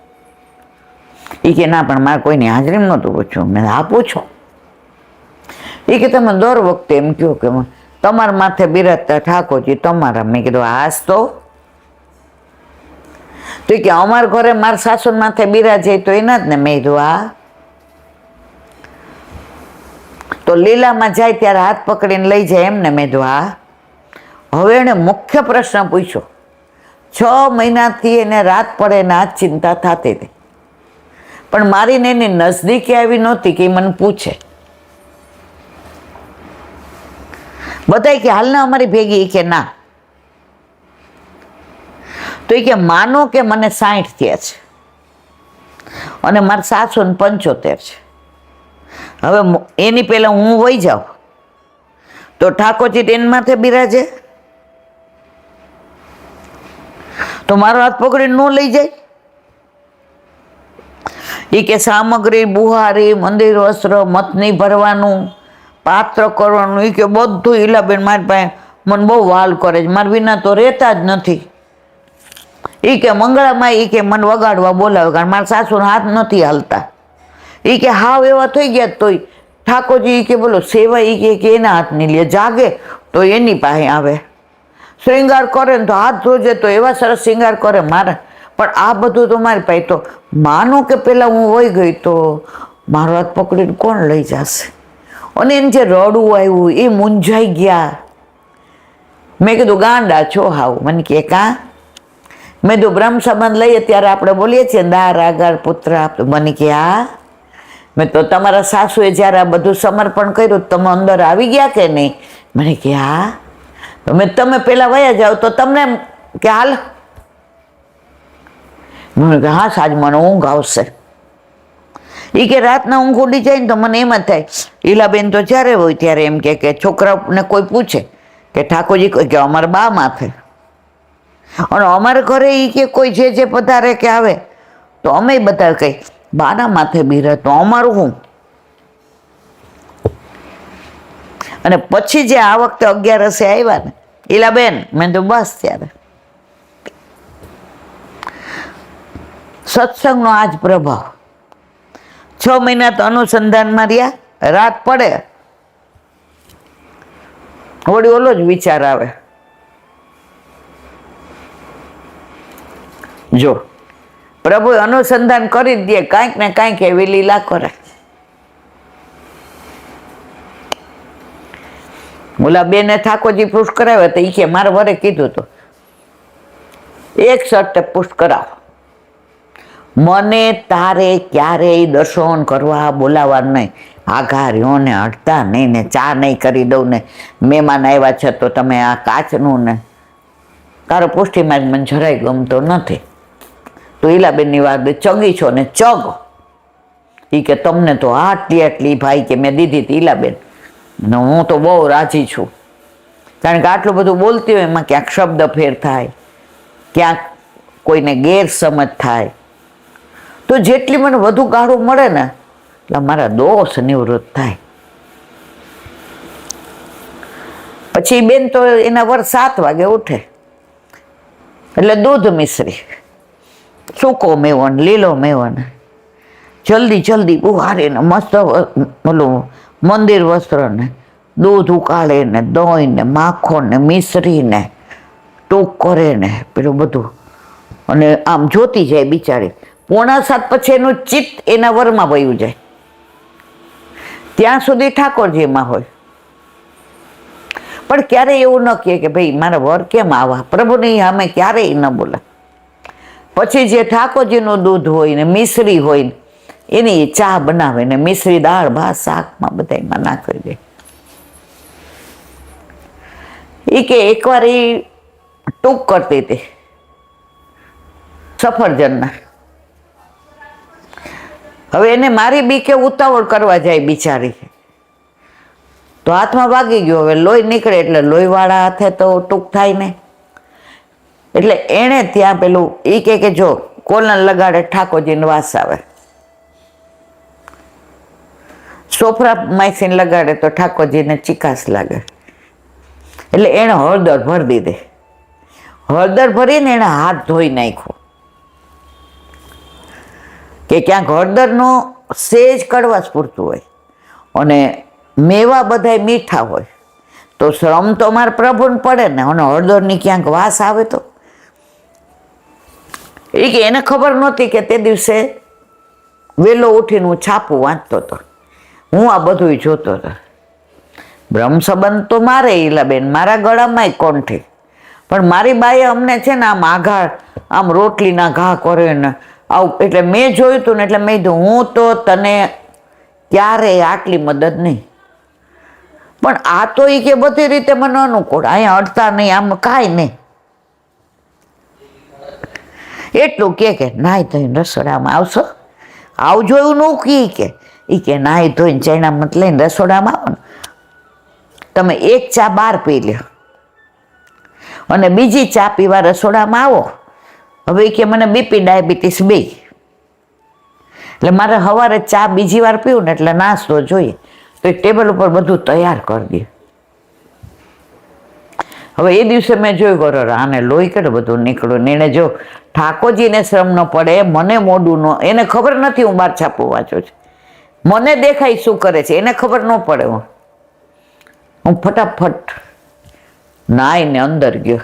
એ કે ના પણ મારે કોઈની હાજરીમાં નહોતું પૂછ્યું. મેં હા પૂછો. એ કે તમે દર વખતે એમ કહો કે તમારા માથે બિરાજતા ઠાકોરજી તમારા. મેં કીધું હાસ તો કે અમારા ઘરે મારા સાસુ માથે બિરાજે તો એના જ ને. મેં કીધું હા. તો લીલામાં જાય ત્યારે હાથ પકડીને લઈ જાય એમને? મેં કીધું હા. હવે એને મુખ્ય પ્રશ્ન પૂછ્યો. 6 મહિનાથી એને રાત પડે ને આ ચિંતા થતી હતી, પણ મારીને એની નજદીકે આવી નહોતી કે મને પૂછે. બધાય કે હાલને અમારી ભેગી, કે ના. તો એ કે માનો કે મને 60 થયા છે અને મારા સાસુને 75 છે. હવે એની પહેલા હું વહી જાઉં તો ઠાકોરજી એની માથે બિરાજે તો મારો હાથ પકડીને ન લઈ જાય? એ કે સામગ્રી બુહારી, મંદિર વસ્ત્ર, મતની ભરવાનું, પાત્ર કરવાનું, એ કે બધું ઈલાબેન મારી પાસે મને બહુ વાલ કરે છે, મારા વિના તો રહેતા જ નથી. એ કે મંગળામાં એ કે મને વગાડવા બોલાવે કારણ મારા સાસુના હાથ નથી હાલતા. એ કે હાવ એવા થઈ ગયા તોય ઠાકોરજી એ કે બોલો સેવા એ કે એના હાથની લે, જાગે તો એની પાસે આવે, શ્રૃંગાર કરે ને તો હાથ ધોજે તો એવા સરસ શ્રૃંગાર કરે મારે. પણ આ બધું તો મારી પાસે. તો માનો કે પેલા હું વહી ગઈ તો મારો હાથ પકડીને કોણ લઈ જશે? અને એને જે રડવું આવ્યું એ મૂંઝાઈ ગયા. મેં કીધું ગાંડા છો હાવ? મને કે કાં? મેં કીધું બ્રહ્મ સંબંધ લઈએ ત્યારે આપણે બોલીએ છીએ દાર આગળ પુત્ર. મને કે હા. મેં તો તમારા સાસુએ જ્યારે આ બધું સમર્પણ કર્યું તમે અંદર આવી ગયા કે નહીં? મને કે હા. તો મેં તમે પેલા વયા જાઓ તો તમને કે હાલ. મને કે હા સાજ મને ઊંઘ આવશે. એ કે રાતના ઊંઘ ઉડી જાય ને તો મને એમ જ થાય, ઈલાબેન તો જ્યારે હોય ત્યારે એમ કે છોકરાને કોઈ પૂછે કે ઠાકોરજી કે અમારા બા માથે, અને અમારા ઘરે એ કે કોઈ જે પધારે કે આવે તો અમે બધા કઈ બાના માથે બિરે, તો અમારું શું? અને પછી જે આ વખતે 11 આવ્યા ને ઈલાબેન, મેં તો બસ ત્યારે સત્સંગનો આજ પ્રભાવ. 6 મહિના તો અનુસંધાનમાં રહ્યા, રાત પડે વળી ઓલો જ વિચાર આવે, જો પ્રભુ અનુસંધાન કરી જ દે, કાંઈક ને કાંઈક એવી લીલા કરે. ઓલા બેને ઠાકોરજી પુષ્ટ કરાવ્યા તો એ કે મારે વરે કીધું તો એક શર્તે પુષ્ટ કરાવો, મને તારે ક્યારેય દર્શન કરવા બોલાવા નહીં, આઘા રહ્યો ને હટતા નહીં ને ચા નહીં કરી દઉં ને મહેમાન આવ્યા છે તો તમે આ કાચનું ને તારો પુષ્ટિમાં જ મને જરાય ગમતો નથી. તો ઈલાબેનની વાત ચગી છો ને ચગ, એ કે તમને તો આટલી ભાઈ કે મેં દીધી હતી ઈલાબેન, ને હું તો બહુ રાજી છું, કારણ કે આટલું બધું બોલતી હોય એમાં ક્યાંક શબ્દ ફેર થાય, ક્યાંક કોઈને ગેરસમજ થાય, તો જેટલી મને વધુ ગાળું મળે ને એટલે મારા દોષ નિવૃત્ત થાય. પછી બેન તો એના વર 7 વાગે ઉઠે એટલે દૂધ મિશ્રી, સૂકો મેવો ને લીલો મેવો ને જલ્દી બુહારીને મસ્ત ઓલું મંદિર વસ્ત્ર ને દૂધ ઉકાળે ને દહીં ને માખણ ને મિશ્રી ને ટૂંક કરે ને પેલું બધું, અને આમ જોતી જાય બિચારી. 6:45 પછી એનું ચિત્ત એના વરમાં વયું જાય, ત્યાં સુધી ઠાકોરજીમાં હોય. પણ ક્યારેય એવું ન કહે કે ભાઈ મારા વર કેમ આવા, પ્રભુની સામે ક્યારેય ન બોલે. પછી જે ઠાકોરજીનું દૂધ હોય ને મિશ્રી હોય ને એની ચા બનાવે ને મિશ્રી દાળ ભાત શાકમાં બધામાં નાખી દે. એ કે એકવાર એ ટૂંક કરતી હતી સફરજનના, હવે એને મારી બી કે ઉતાવળ કરવા જાય બિચારી, તો હાથમાં વાગી ગયો, હવે લોહી નીકળે એટલે લોહીવાળા હાથે તો ટૂંક થાય ને, એટલે એણે ત્યાં પેલું એ કે જો કોલન લગાડે ઠાકોરજીને વાસ આવે, સોફરા માઇસીન લગાડે તો ઠાકોરજીને ચિકાસ લાગે, એટલે એણે હળદર ભરી દીધી. હળદર ભરીને એણે હાથ ધોઈ નાખ્યો કે ક્યાંક હળદરનો સેજ કડવાશ પૂરતું હોય અને મેવા બધાય મીઠા હોય, તો શ્રમ તો મારે પ્રભુને પડે ને, અને હળદરની ક્યાંક વાસ આવે તો એ કે એને ખબર નહોતી કે તે દિવસે વહેલો ઉઠીને હું છાપું વાંચતો હતો, હું આ બધું જોતો હતો. બ્રહ્મ સંબંધ તો મારે ઈલાબેન, મારા ગળામાંય કોંઠી, પણ મારી બાએ અમને છે ને આમ આઘા આમ રોટલીના ઘા કરે ને આવું, એટલે મેં જોયું હતું ને એટલે મેં કીધું હું તો તને ક્યારેય આટલી મદદ નહીં, પણ આ તો એ કે બધી રીતે મને અનુકૂળ, અહીંયા અડતા નહીં, આમ કાંઈ નહીં. એટલું કે નાહી ધોઈને રસોડામાં આવશો, આવજો એવું ન કે એ કે નાહી ધોઈને ચણામત લઈને રસોડામાં આવો ને તમે એક ચા બહાર પી લ્યો અને બીજી ચા પીવા રસોડામાં આવો. હવે કે મને બીપી ડાયાબિટીસ બે, એટલે મારે સવારે ચા બીજી વાર પીવું ને એટલે નાસ્તો જોઈએ, તો એક ટેબલ ઉપર બધું તૈયાર કરી દે. હવે એ દિવસે મેં જોયું કરો આને લોહી કેટલું બધું નીકળ્યું ને, એને જો ઠાકોરજીને શ્રમ ન પડે, મને મોડું ન, એને ખબર નથી હું 12 છાપું વાંચું છું, મને દેખાય શું કરે છે એને ખબર ન પડે. હું ફટાફટ નાઈને અંદર ગયો.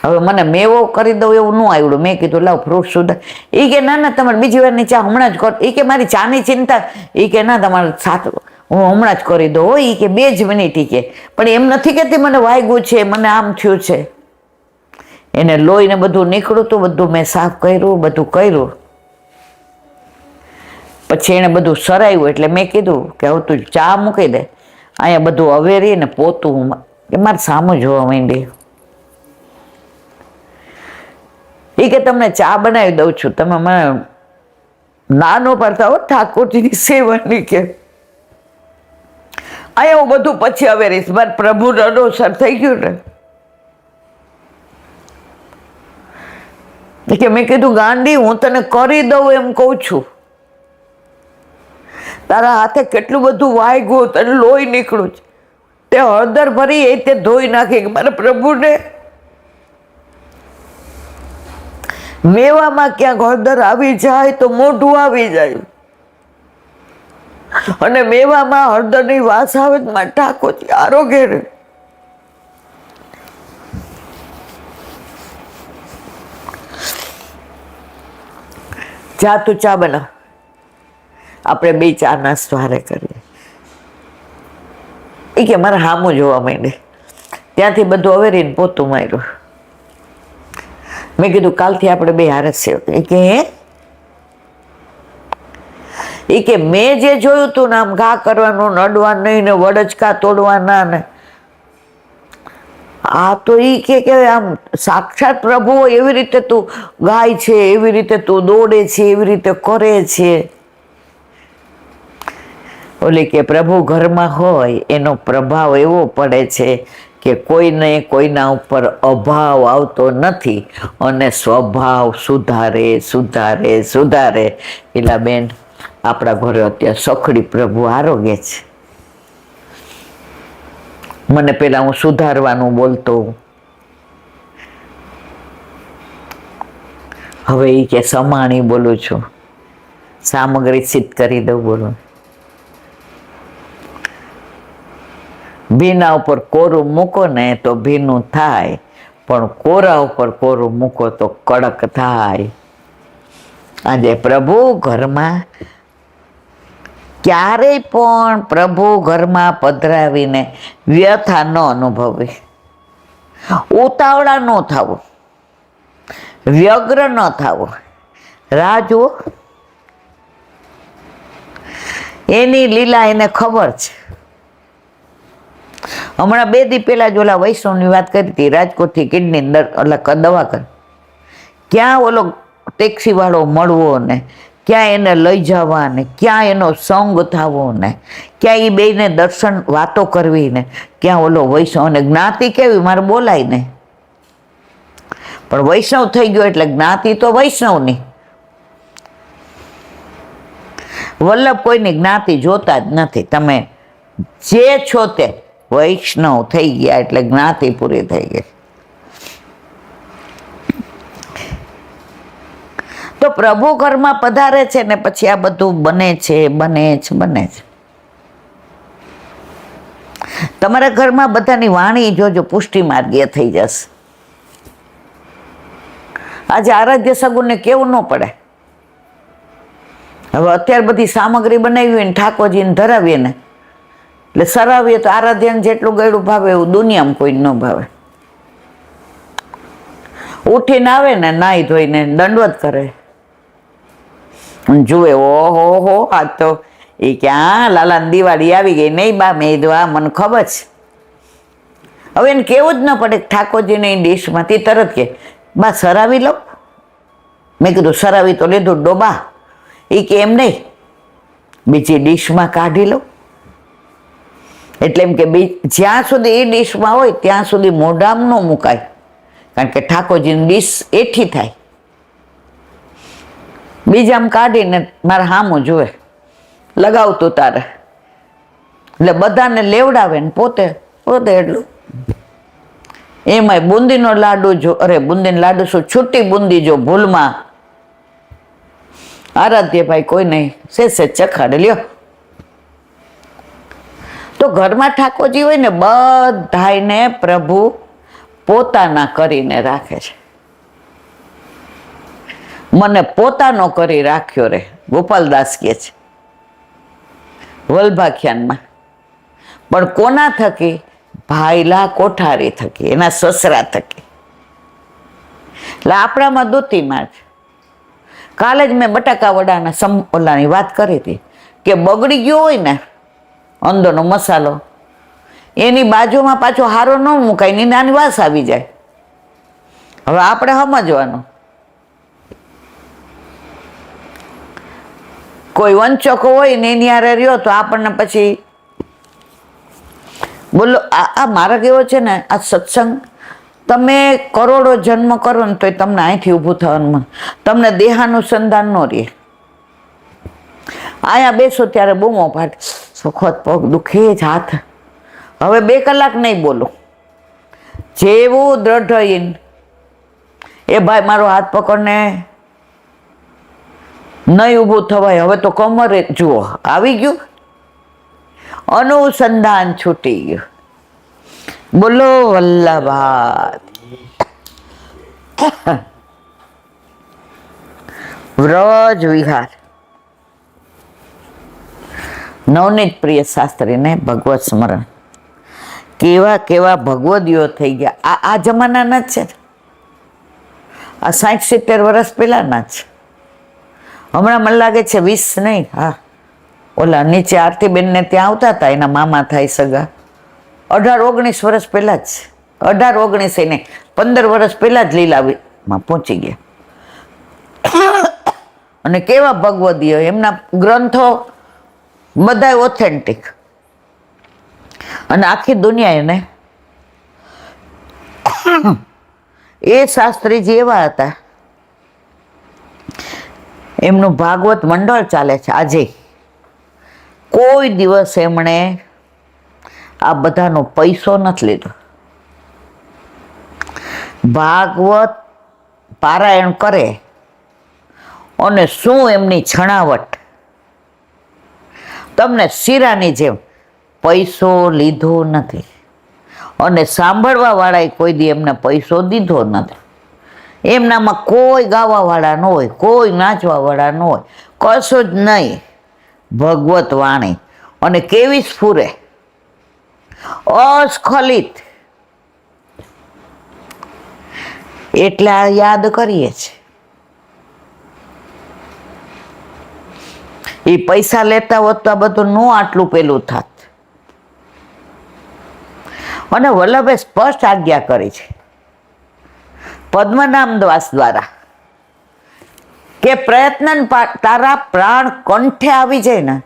હવે મને મેવો કરી દઉં એવું ન આવડ્યું, મેં કીધું લાવ ફ્રૂટ સુધા. એ કે ના તમારે બીજી વારની ચા હમણાં જ કર. એ કે મારી ચાની ચિંતા, એ કે ના તમારે સાથ હું હમણાં જ કરી દઉં હોય, એ કે 2 જ મિનિટ, એ કે પણ એમ નથી કહેતી મને વાગ્યું છે, મને આમ થયું છે. એને લોહીને બધું નીકળ્યું હતું, બધું મેં સાફ કર્યું, બધું કર્યું. પછી એણે બધું સરાયું, એટલે મેં કીધું કે હવે તું ચા મૂકી દે, અહીંયા બધું અવેરી ને પોતું કે મારે સામું જોવા માંડી. એ કે તમને ચા બનાવી દઉં છું, તમે મને નાનો પડતા હો ઠાકોરજીની સેવાની કે અહીંયા હું બધું પછી હવે રહીશ, મારે પ્રભુ અડોસર થઈ ગયું ને કે મેં કીધું ગાંડી હું તને કરી દઉં એમ કહું છું, તારા હાથે કેટલું બધું વાગ્યું, તને લોહી નીકળ્યું છે, તે હળદર ભરી એ તે ધોઈ નાખી. મારા પ્રભુને મેવામાં ક્યાંક હળદર આવી જાય તો મોઢું આવી જાય, અને મેવામાં હળદરની વાસ આવે તો મારા ઠાકોરજી આરોગ્ય રહે. જા તું ચા બનાવ, આપણે બે ચા નાસ્તો હારે કરીએ. એ કે મારે હામું જોવા માંડે. ત્યાંથી બધું અવેરીને પોતું માર્યું. મેં કીધું કાલથી આપણે બે હારે છે. એ કે મેં જે જોયું તું ને આમ ઘા કરવાનું, નડવાનું નહીં ને વડચકા તોડવાના ને આ તો એ કે આમ સાક્ષાત પ્રભુ એવી રીતે તું ગાય છે, એવી રીતે તું દોડે છે, એવી રીતે કરે છે. ઓલી કે પ્રભુ ઘરમાં હોય એનો પ્રભાવ એવો પડે છે કે કોઈને કોઈના ઉપર અભાવ આવતો નથી અને સ્વભાવ સુધારે સુધારે સુધારે. પેલા બેન આપણા ઘરે અત્યારે સખડી પ્રભુ આરોગ્ય છે. મને પેલા હું સુધારવાનું બોલતો, હવે એ કે સમાણી બોલું છું, સામગ્રી સિદ્ધ કરી દઉં બોલું. ભીના ઉપર કોરું મૂકો ને તો ભીનું થાય, પણ કોરા ઉપર કોરું મૂકો તો કડક થાય. આજે પ્રભુ ઘરમાં ક્યારેય પણ પ્રભુ ઘરમાં પધરાવીને વ્યથા ન અનુભવી, ઉતાવળા ન થવું, વ્યગ્ર ન થવું, રાહ જુઓ. એની લીલા એને ખબર છે. હમણાં 2 દી પહેલા જ ઓલા વૈષ્ણવની વાત કરી હતી, રાજકોટથી કિડની દવા કરી. ક્યાં ઓલો ટેક્સી વાળો મળવો ને ક્યાં એને લઈ જવા ને ક્યાં એનો સંગ થવો ને ક્યાં એ બેને દર્શન વાતો કરવી ને ક્યાં ઓલો વૈષ્ણવ. અને જ્ઞાતિ કેવી મારે બોલાય ને, પણ વૈષ્ણવ થઈ ગયો એટલે જ્ઞાતિ તો વૈષ્ણવની. વલ્લભ કોઈની જ્ઞાતિ જોતા જ નથી. તમે જે છો તે વૈષ્ણવ થઈ ગયા એટલે જ્ઞાતિ પૂરી થઈ ગઈ. તો પ્રભુ ઘરમાં પધારે છે ને પછી આ બધું બને છે. તમારા ઘરમાં બધાની વાણી જોજો પુષ્ટિ માર્ગીય થઈ જશે. આજે આરાધ્ય સગુનને કેવું ન પડે. હવે અત્યારે બધી સામગ્રી બનાવી હોય ને ઠાકોરજીને ધરાવીએ ને એટલે સરાવીએ તો આરાધ્યને જેટલું ગળ્યું ભાવે એવું દુનિયામાં કોઈ ન ભાવે. ઉઠીને આવે ને નાહી ધોઈને દંડવત કરે, જુએ ઓહો આ તો એ ક્યાં લાલાની દિવાળી આવી ગઈ. નહીં બા મેં કીધું આ મને ખબર છે. હવે એને કેવું જ ન પડે ઠાકોરજીને એ ડીશમાંથી તરત કે બા સરાવી લો. મેં કીધું સરાવી તો લીધું ડોબા. એ કે એમ નહીં બીજી ડીશમાં કાઢી લો. એટલે એમ કે જ્યાં સુધી એ ડીશમાં હોય ત્યાં સુધી મોઢામાં ન મુકાય, કારણ કે ઠાકોરજીની ડીશ એઠી થાય. બીજામાં કાઢીને મારે હામું જુએ લગાવતું તારે, એટલે બધાને લેવડાવે ને પોતે એટલું. એમાંય બુંદીનો લાડુ જો, અરે બુંદીનો લાડુ શું, છૂટી બુંદી જો ભૂલમાં આરાધ્યભાઈ કોઈ નહીં સેસે ચખાડે લ્યો. તો ઘરમાં ઠાકોરજી હોય ને બધાને પ્રભુ પોતાના કરીને રાખે છે. મને પોતાનો કરી રાખ્યો રે, ગોપાલદાસ કહે છે વલ્ભાખ્યાનમાં. પણ કોના થકી? ભાઈલા કોઠારી થકી, એના સસરા થકી. એટલે આપણામાં દુતીમાં જ. કાલે જ મેં બટાકા વડાના ઓલાની વાત કરી હતી કે બગડી ગયો હોય ને અંદરનો મસાલો, એની બાજુમાં પાછો હારો ન મુકાય ને નાની વાસ આવી જાય. હવે આપણે સમજવાનું કોઈ વંચકો હોય ને એની હારે રહ્યો તો આપણને પછી બોલો. આ માર્ગ એવો છે ને, આ સત્સંગ તમે કરોડો જન્મ કરો ને તો તમને અહીંથી ઊભું થવાનું, તમને દેહાનુસંધાન ન રહે. અહીંયા બેસો ત્યારે બૂમો પાડ, સુખત પગ દુખે જ હાથ. હવે 2 કલાક નહીં બોલો. જેવું દ્રઢ એ ભાઈ મારો હાથ પકડને નહીં ઊભું થવાય. હવે તો કમરે જુઓ આવી ગયું, અનુસંધાન છૂટી ગયું. બોલો વલ્લભાત. વ્રજ વિહાર. નવનીત પ્રિય શાસ્ત્રીને ભગવત સ્મરણ. કેવા કેવા ભગવદીઓ થઈ ગયા. આ જમાનાના જ છે. આ 60-70 વર્ષ પહેલાના જ. હમણાં મને લાગે છે 20 નહીં. હા, ઓલા નીચે આરતીબેનને ત્યાં આવતા હતા, એના મામા થાય સગા. 18-19 વર્ષ પહેલા જ, 18-19 નહીં, 15 વર્ષ પહેલા જ લીલામાં પહોંચી ગયા. અને કેવા ભગવદીઓ, એમના ગ્રંથો બધા ઓથેન્ટિક. અને આખી દુનિયા એને એ શાસ્ત્રીજી એવા હતા. એમનું ભાગવત મંડળ ચાલે છે આજે. કોઈ દિવસ એમણે આ બધાનો પૈસો નથી લીધો. ભાગવત પારાયણ કરે અને શું એમની છણાવટ, તમને શીરાની જેમ. પૈસો લીધો નથી. અને સાંભળવા વાળાએ કોઈ દી એમને પૈસો દીધો નથી. એમનામાં કોઈ ગાવાવાળા ન હોય, કોઈ નાચવાવાળા ન હોય, કશું જ નહીં. ભગવત વાણી. અને કેવી સ્ફુરે, અસ્ખલિત. એટલા યાદ કરીએ છીએ. એ પૈસા લેતા હોત તો આ બધું નો આટલું પેલું થાત. અને વલ્લભે સ્પષ્ટ આજ્ઞા કરી છે પદ્મનામ દાસ દ્વારા કે પ્રયત્ન તારા પ્રાણ કંઠે આવી જાય ને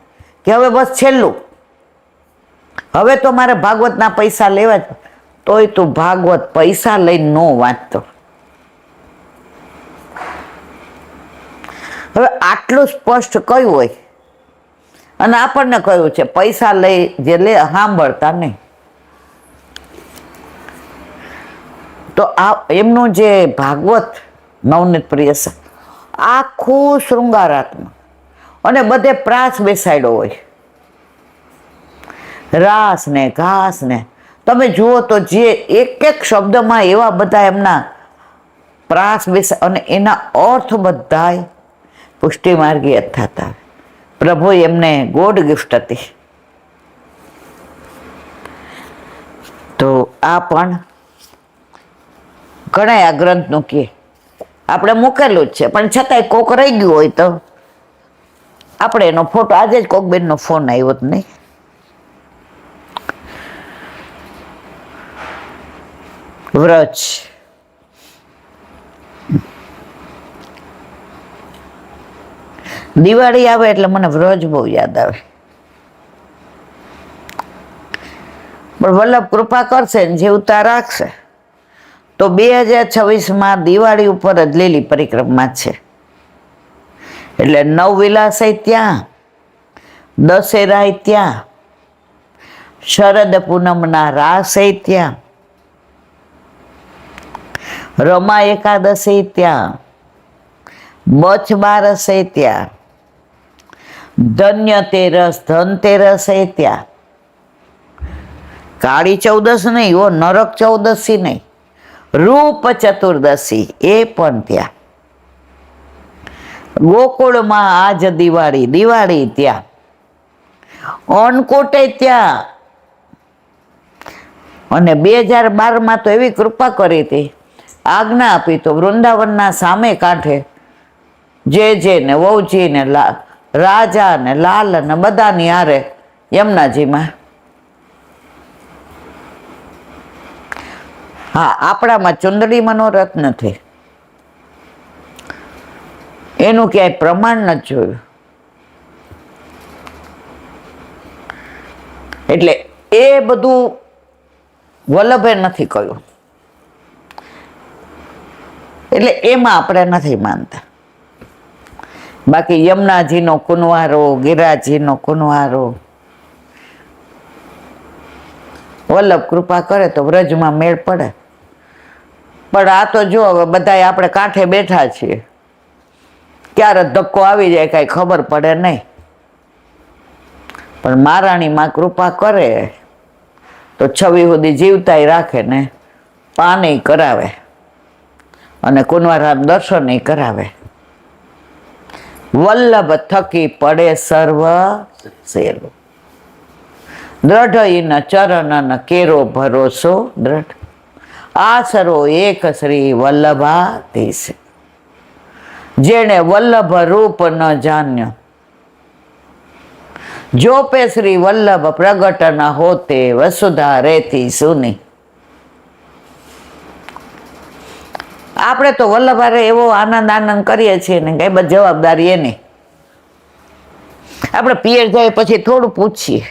કે હવે બસ છેલ્લું, હવે તો મારે ભાગવતના પૈસા લેવા જ, તોય તું ભાગવત પૈસા લઈને ન વાંચતો. હવે આટલું સ્પષ્ટ કયું હોય અને આપણને કહ્યું છે પૈસા લઈ જે લે સાંભળતા નહીં. તો આ એમનું જે ભાગવત નવનીત પ્રિય આખું શૃંગારાત્મક અને બધે પ્રાસ બેસાડ્યો હોય, રાસ ને ઘાસ ને. તમે જુઓ તો જે એક એક શબ્દમાં એવા બધા એમના પ્રાસ બેસા અને એના અર્થ બધાય પુષ્ટિ માર્ગીય થતા. પ્રભુ એમને ગોડ ગિફ્ટ હતી. તો આ પણ ઘણા આ ગ્રંથનું કે આપણે મૂકેલું જ છે, પણ છતાંય કોક રહી ગયું હોય તો આપણે એનો ફોટો, આજે જ કોક બેનનો ફોન આવ્યો જ નહીં. વ્રજ. દિવાળી આવે એટલે મને વ્રજ બહુ યાદ આવે. પણ વલ્લભ કૃપા કરશે ને જીવતા રાખશે તો 2026માં દિવાળી ઉપર જ લીલી પરિક્રમા છે. એટલે નવવિલાસ ત્યાં, દશેરા ત્યાં, શરદ પૂનમના રાસ ત્યાં, રમા એકાદશી ત્યાં, બચ બારસે ત્યાં, ધન્યતેરસ ધનતેરસ ત્યાં, કાળી ચૌદશ નહીં ઓ, નરક ચૌદશી નહીં, રૂપ ચતુર્દશી એ પણ ત્યાં, ગોકુળમાં આજ દિવાળી, દિવાળી ત્યાં, અન્નકૂટે ત્યાં. અને 2012માં તો એવી કૃપા કરી હતી, આજ્ઞા આપી તો વૃંદાવનના સામે કાંઠે જે ને વહુજી ને રાજા ને લાલ ને બધાની હારે યમુનાજીમાં. હા, આપણામાં ચુંદડી મનોરથ નથી, એનું ક્યાંય પ્રમાણ નથી જોયું. એટલે એ બધું વલ્લભે નથી કહ્યું, એટલે એમાં આપણે નથી માનતા. બાકી યમુનાજીનો કુંવારો, ગિરિરાજજીનો કુંવારો, વલ્લભ કૃપા કરે તો વ્રજમાં મેળ પડે. પણ આ તો જો હવે બધા આપણે કાંઠે બેઠા છીએ, ક્યારે ધક્કો આવી જાય કાંઈ ખબર પડે નહીં. પણ મહારાણીમાં કૃપા કરે તો છવી સુધી જીવતાય રાખે ને પાને કરાવે અને કુંવારા દર્શને કરાવે. વલ્લભ થકી પડે સર્વ સેલું, દ્રઢ ઇન ચરણ કેરો ભરોસો દ્રઢ, આસરો એક શ્રી વલ્લભાધીશ, જેણે વલ્લભ રૂપ ન જાણ્યો, જોપે શ્રી વલ્લભ પ્રગટ ન હોતે, વસુધા રેતી સુની. આપણે તો વલ્લભારે એવો આનંદ કરીએ છીએ ને કઈ બધી જવાબદારી એની. આપણે પિયર જાય પછી થોડું પૂછીએ,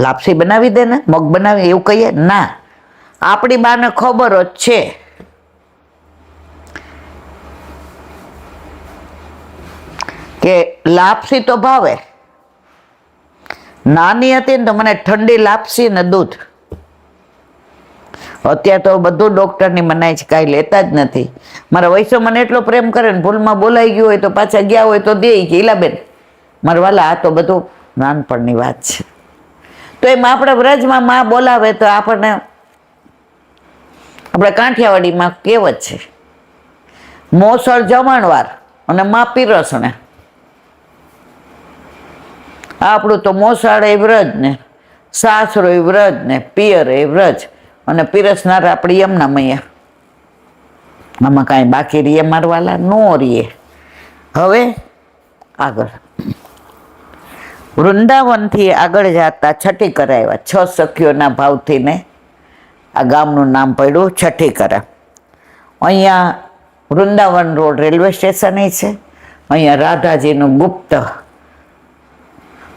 લાપસી બનાવી દે ને, મગ બનાવી, એવું કહીએ ના. આપણી બાને ખબર જ છે કે લાપસી તો ભાવે. નાની હતી ને તો મને ઠંડી લાપસી ને દૂધ. અત્યારે તો બધું ડોક્ટરની મનાય છે, કાંઈ લેતા જ નથી. મારા વૈસો મને એટલો પ્રેમ કરે ને, ભૂલમાં બોલાઈ ગયું હોય તો પાછા ગયા હોય તો દે કે ઈલાબેન મારા વાલા, આ તો બધું નાનપણની વાત છે. તો એમાં આપણે વ્રજમાં માં બોલાવે તો આપણને, આપણે કાંઠિયાવાડીમાં કહેવત છે, મોસળ જમણવાર અને માં પીરસણે. આપણું તો મોસાળ એ વ્રજ ને, સાસરો એ વ્રજ ને, પિયર એ વ્રજ અને પીરસનાર આપણી યમુના મૈયા. આમાં કાંઈ બાકી રીએ મારવાલા નો રીએ. હવે આગળ વૃંદાવનથી આગળ જતા છઠ્ઠી કરાવ્યા. 6 સખીઓના ભાવથી ને આ ગામનું નામ પડ્યું છઠ્ઠી કરા. અહીંયા વૃંદાવન રોડ રેલવે સ્ટેશન છે. અહીંયા રાધાજીનું ગુપ્ત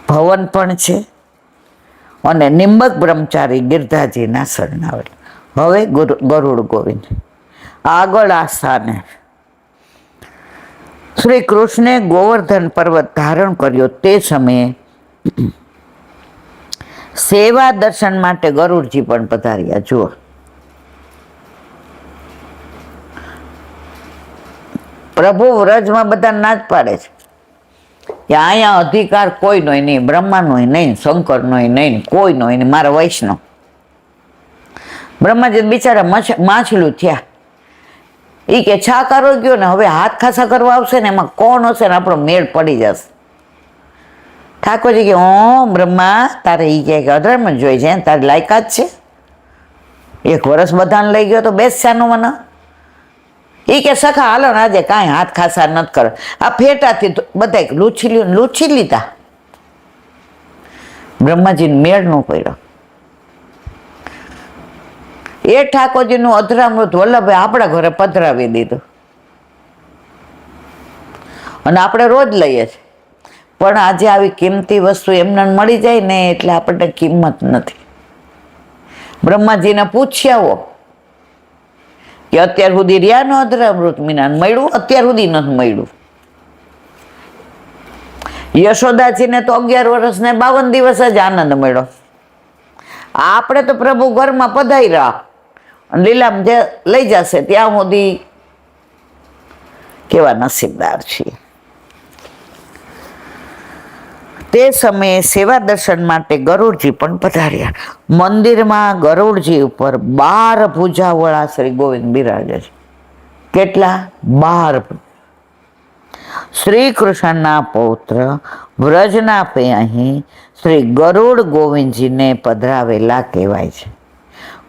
ભવન પણ છે અને નિંબક બ્રહ્મચારી ગિરધાજીના શરણાવળ. હવે ગરુડ ગોવિંદ આગળ આ સ્થાને શ્રી કૃષ્ણે ગોવર્ધન પર્વત ધારણ કર્યો તે સમયે સેવા દર્શન માટે ગરુડજી પણ પધાર્યા. જુઓ, પ્રભુ વ્રજમાં બધા ના જ પાડે છે કે અહીંયા અધિકાર કોઈનો નહીં, બ્રહ્માનો નહીં, શંકરનો નહીં, કોઈનો નહીં, મારા વૈષ્ણવ. બ્રહ્માજી બિચારા માછલું થયા. એ કે છા કરો ગયો ને, હવે હાથ ખાસા કરવા આવશે ને એમાં કોણ હશે ને આપણો મેળ પડી જશે. ઠાકોરજી કે બ્રહ્મા તારે એ કે અધર્મ જોઈ છે, તારી લાયકાત છે. 1 વર્ષ બધાને લઈ ગયો તો બેસવાનું મને. એ કે સખા હાલો ને આજે કાંઈ હાથ ખાસા નથી કરે. આ ફેટાથી બધા લૂછી લીધા. બ્રહ્માજીને મેળ ન પડ્યો. એ ઠાકોરજીનું અધરામૃત વલ્લભે આપણા ઘરે પધરાવી દીધું અને આપણે રોજ લઈએ છીએ. પણ આજે આવી કિંમતી વસ્તુ એમને મળી જાય ને એટલે આપણને કિંમત નથી. બ્રહ્માજીને પૂછ્યા આવો કે અત્યાર સુધી રહ્યા નો અધરામૃત મીનાને મળ્યું? અત્યાર સુધી નથી મળ્યું. યશોદાજીને તો 11 વર્ષ ને 52 દિવસ જ આનંદ મળ્યો. આપણે તો પ્રભુ ઘરમાં પધાર્યા અને લીલામ જે લઈ જશે ત્યાં સુધી કેવા નસીબદાર છીએ. તે સમયે સેવા દર્શન માટે ગરુડજી પણ પધાર્યા. મંદિરમાં ગરુડજી ઉપર 12 ભુજાવાળા શ્રી ગોવિંદ બિરાજે છે. કેટલા? 12. શ્રી કૃષ્ણના પૌત્ર વ્રજના પે અહીં શ્રી ગરુડ ગોવિંદજીને પધરાવેલા કહેવાય છે.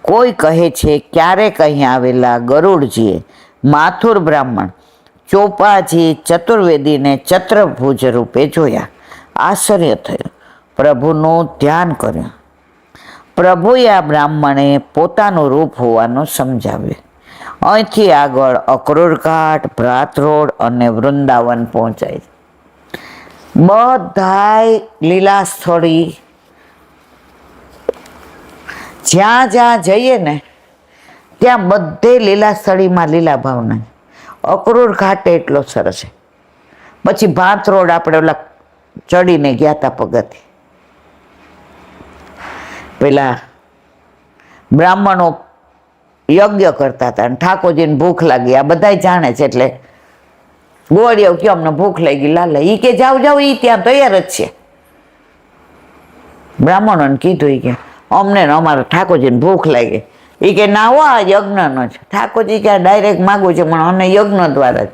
કોઈ કહે છે ક્યારેક અહીં આવેલા ગરુડજીએ માથુર બ્રાહ્મણ ચોપાજી ચતુર્વેદીને ચતુર્ભુજ રૂપે જોયા. આશ્ચર્ય થયું, પ્રભુનું ધ્યાન કર્યું. પ્રભુએ આ બ્રાહ્મણે પોતાનું રૂપ હોવાનું સમજાવ્યું. અહીંથી આગળ અક્રૂર ઘાટ, ભ્રાત રોડ અને વૃંદાવન પહોંચાય. બધાય લીલા સ્થળી, જ્યાં જ્યાં જઈએ ને ત્યાં બધે લીલા સ્થળીમાં લીલા ભાવના. અક્રૂર ઘાટ એટલો સરસ છે. પછી ભાત રોડ આપણે ઓલા ચડીને ગયા હતા પગથી. પેલા બ્રાહ્મણો યજ્ઞ કરતા હતા અને ઠાકોરજીને ભૂખ લાગી, આ બધા જાણે છે. એટલે ગોળીઓ કે અમને ભૂખ લાગી લાલે, ઈ કે જાવ જાવ, ઈ ત્યાં તૈયાર જ છે. બ્રાહ્મણોને કીધું ઈ કે અમને અમારા ઠાકોરજીને ભૂખ લાગી. ઈ કે ના હો, આ યજ્ઞનો છે. ઠાકોરજી કે ડાયરેક્ટ માગું છે, પણ અમે યજ્ઞ દ્વારા જ.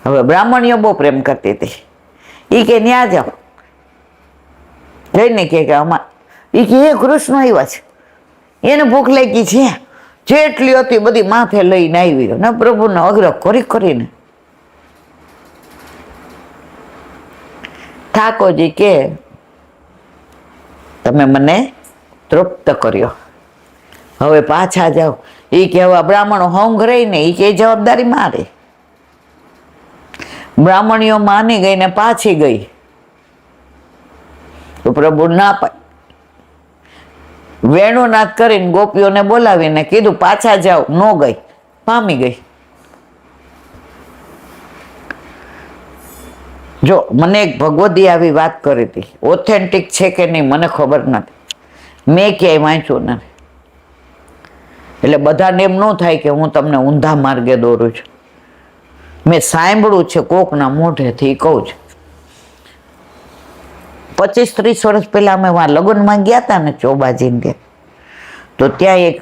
હવે બ્રાહ્મણીઓ બહુ પ્રેમ કરતી હતી. ઈ કે ન્યા જાઓ જઈને કે ઈ કે એ કૃષ્ણ આવ્યા છે, એને ભૂખ લાગી છે, જેટલી હતી બધી માથે લઈને આવી ને પ્રભુનો અગ્રહ કરીને. ઠાકોરજી કે તમે મને તૃપ્ત કર્યો, હવે પાછા જાઓ. એ કે હવે બ્રાહ્મણો હોંગ રહી ને, એ કે જવાબદારી મારે. બ્રાહ્મણીઓ માની ગઈ ને પાછી ગઈ તો પ્રભુ ના પાય. વેણુનાથ કરીને ગોપીઓને બોલાવીને કીધું પાછા જાઓ, નો ગઈ, પામી ગઈ. જો મને એક ભગવદી આવી વાત કરી હતી, ઓથેન્ટિક છે કે નહીં મને ખબર નથી, મેં ક્યાંય વાંચ્યું નથી. એટલે બધાને એમ ન થાય કે હું તમને ઊંધા માર્ગે દોરું છું. મેં સાંભળ્યું છે કોકના મોઢેથી, કહું છું. 25-30 વર્ષ પહેલા અમે લગ્નમાં ગયા હતા ને ચોબાજીને ત્યાં, તો ત્યાં એક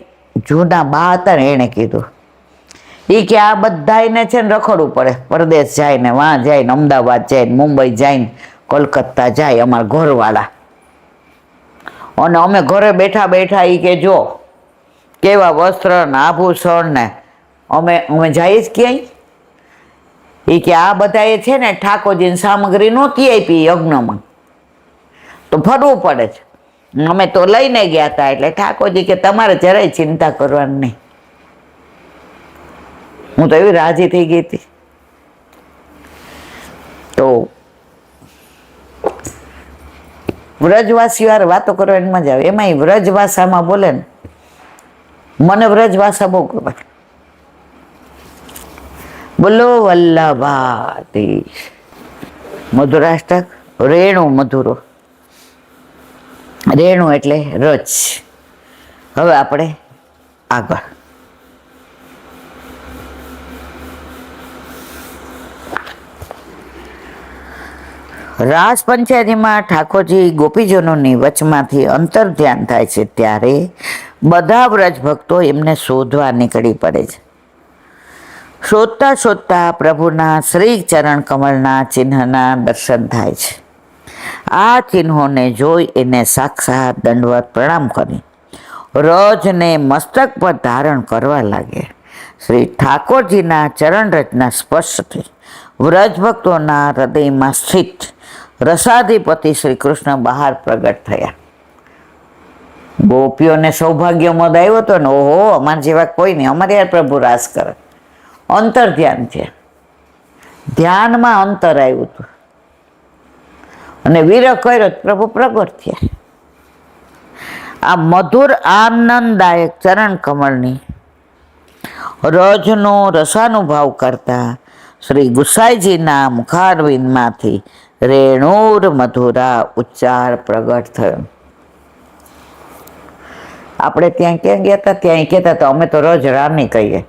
જૂના બા હતા ને, એને કીધું એ કે આ બધાને છે ને રખડવું પડે, પરદેશ જાય ને, વાં જાય ને, અમદાવાદ જાય ને, મુંબઈ જાય ને, કોલકાતા જાય અમારા ઘરવાળા, અને અમે ઘરે બેઠા બેઠા એ કે જો કેવા વસ્ત્ર ને આભૂષણ ને અમે જઈએ જ ક્યાંય. એ કે આ બધા એ છે ને ઠાકોરજીની સામગ્રી નહોતી આપી યજ્ઞમાં, તો ફરવું પડે છે. અમે તો લઈને ગયા હતા. એટલે ઠાકોરજી કે તમારે જરાય ચિંતા કરવાની નહીં. હું તો એવી રાજી થઈ ગઈ હતી. તો વ્રજવાસી વાર વાતો કરવાની મજા આવે. એમાં વ્રજ ભાષામાં બોલે ને, મને વ્રજ ભાષા બહુ ગમે. બોલો વલ્લભાધીશ. મધુરાષ્ટક રેણુ મધુરો. રેણુ એટલે રજ. હવે આપણે આગળ રાસ પંચાયતીમાં ઠાકોરજી ગોપીજનોની વચમાંથી અંતર ધ્યાન થાય છે ત્યારે બધા વ્રજ ભક્તો એમને શોધવા નીકળી પડે છે. શોધતા શોધતા પ્રભુના શ્રી ચરણ કમળના ચિહ્નના દર્શન થાય છે. આ ચિહ્નોને જોઈ એને સાક્ષાત દંડવત પ્રણામ કરી રજને મસ્તક પર ધારણ કરવા લાગે. શ્રી ઠાકોરજીના ચરણ રજના સ્પર્શથી વ્રજ ભક્તોના હૃદયમાં સ્થિત રસાધિપતિ શ્રી કૃષ્ણ બહાર પ્રગટ થયા. ગોપીઓને સૌભાગ્ય મદ આવ્યો હતો ને, ઓહો અમારા જેવા કોઈ નહીં, અમારે યાર પ્રભુ રાસ કરે. અંતર ધ્યાન છે, ધ્યાનમાં અંતર આવ્યું હતું અને વિરહ કર્યો પ્રભુ પ્રગટ થયા. આ મધુર આનંદદાયક ચરણ કમળની રજનો રસાનુભાવ કરતા શ્રી ગુસાઈજીના મુખારવિંદમાંથી રેણુર મધુરા ઉચ્ચાર પ્રગટ થયો. આપણે ત્યાં ક્યાં ગયા હતા? ત્યાં કહેતા હતા અમે તો રજ રાની કહીએ.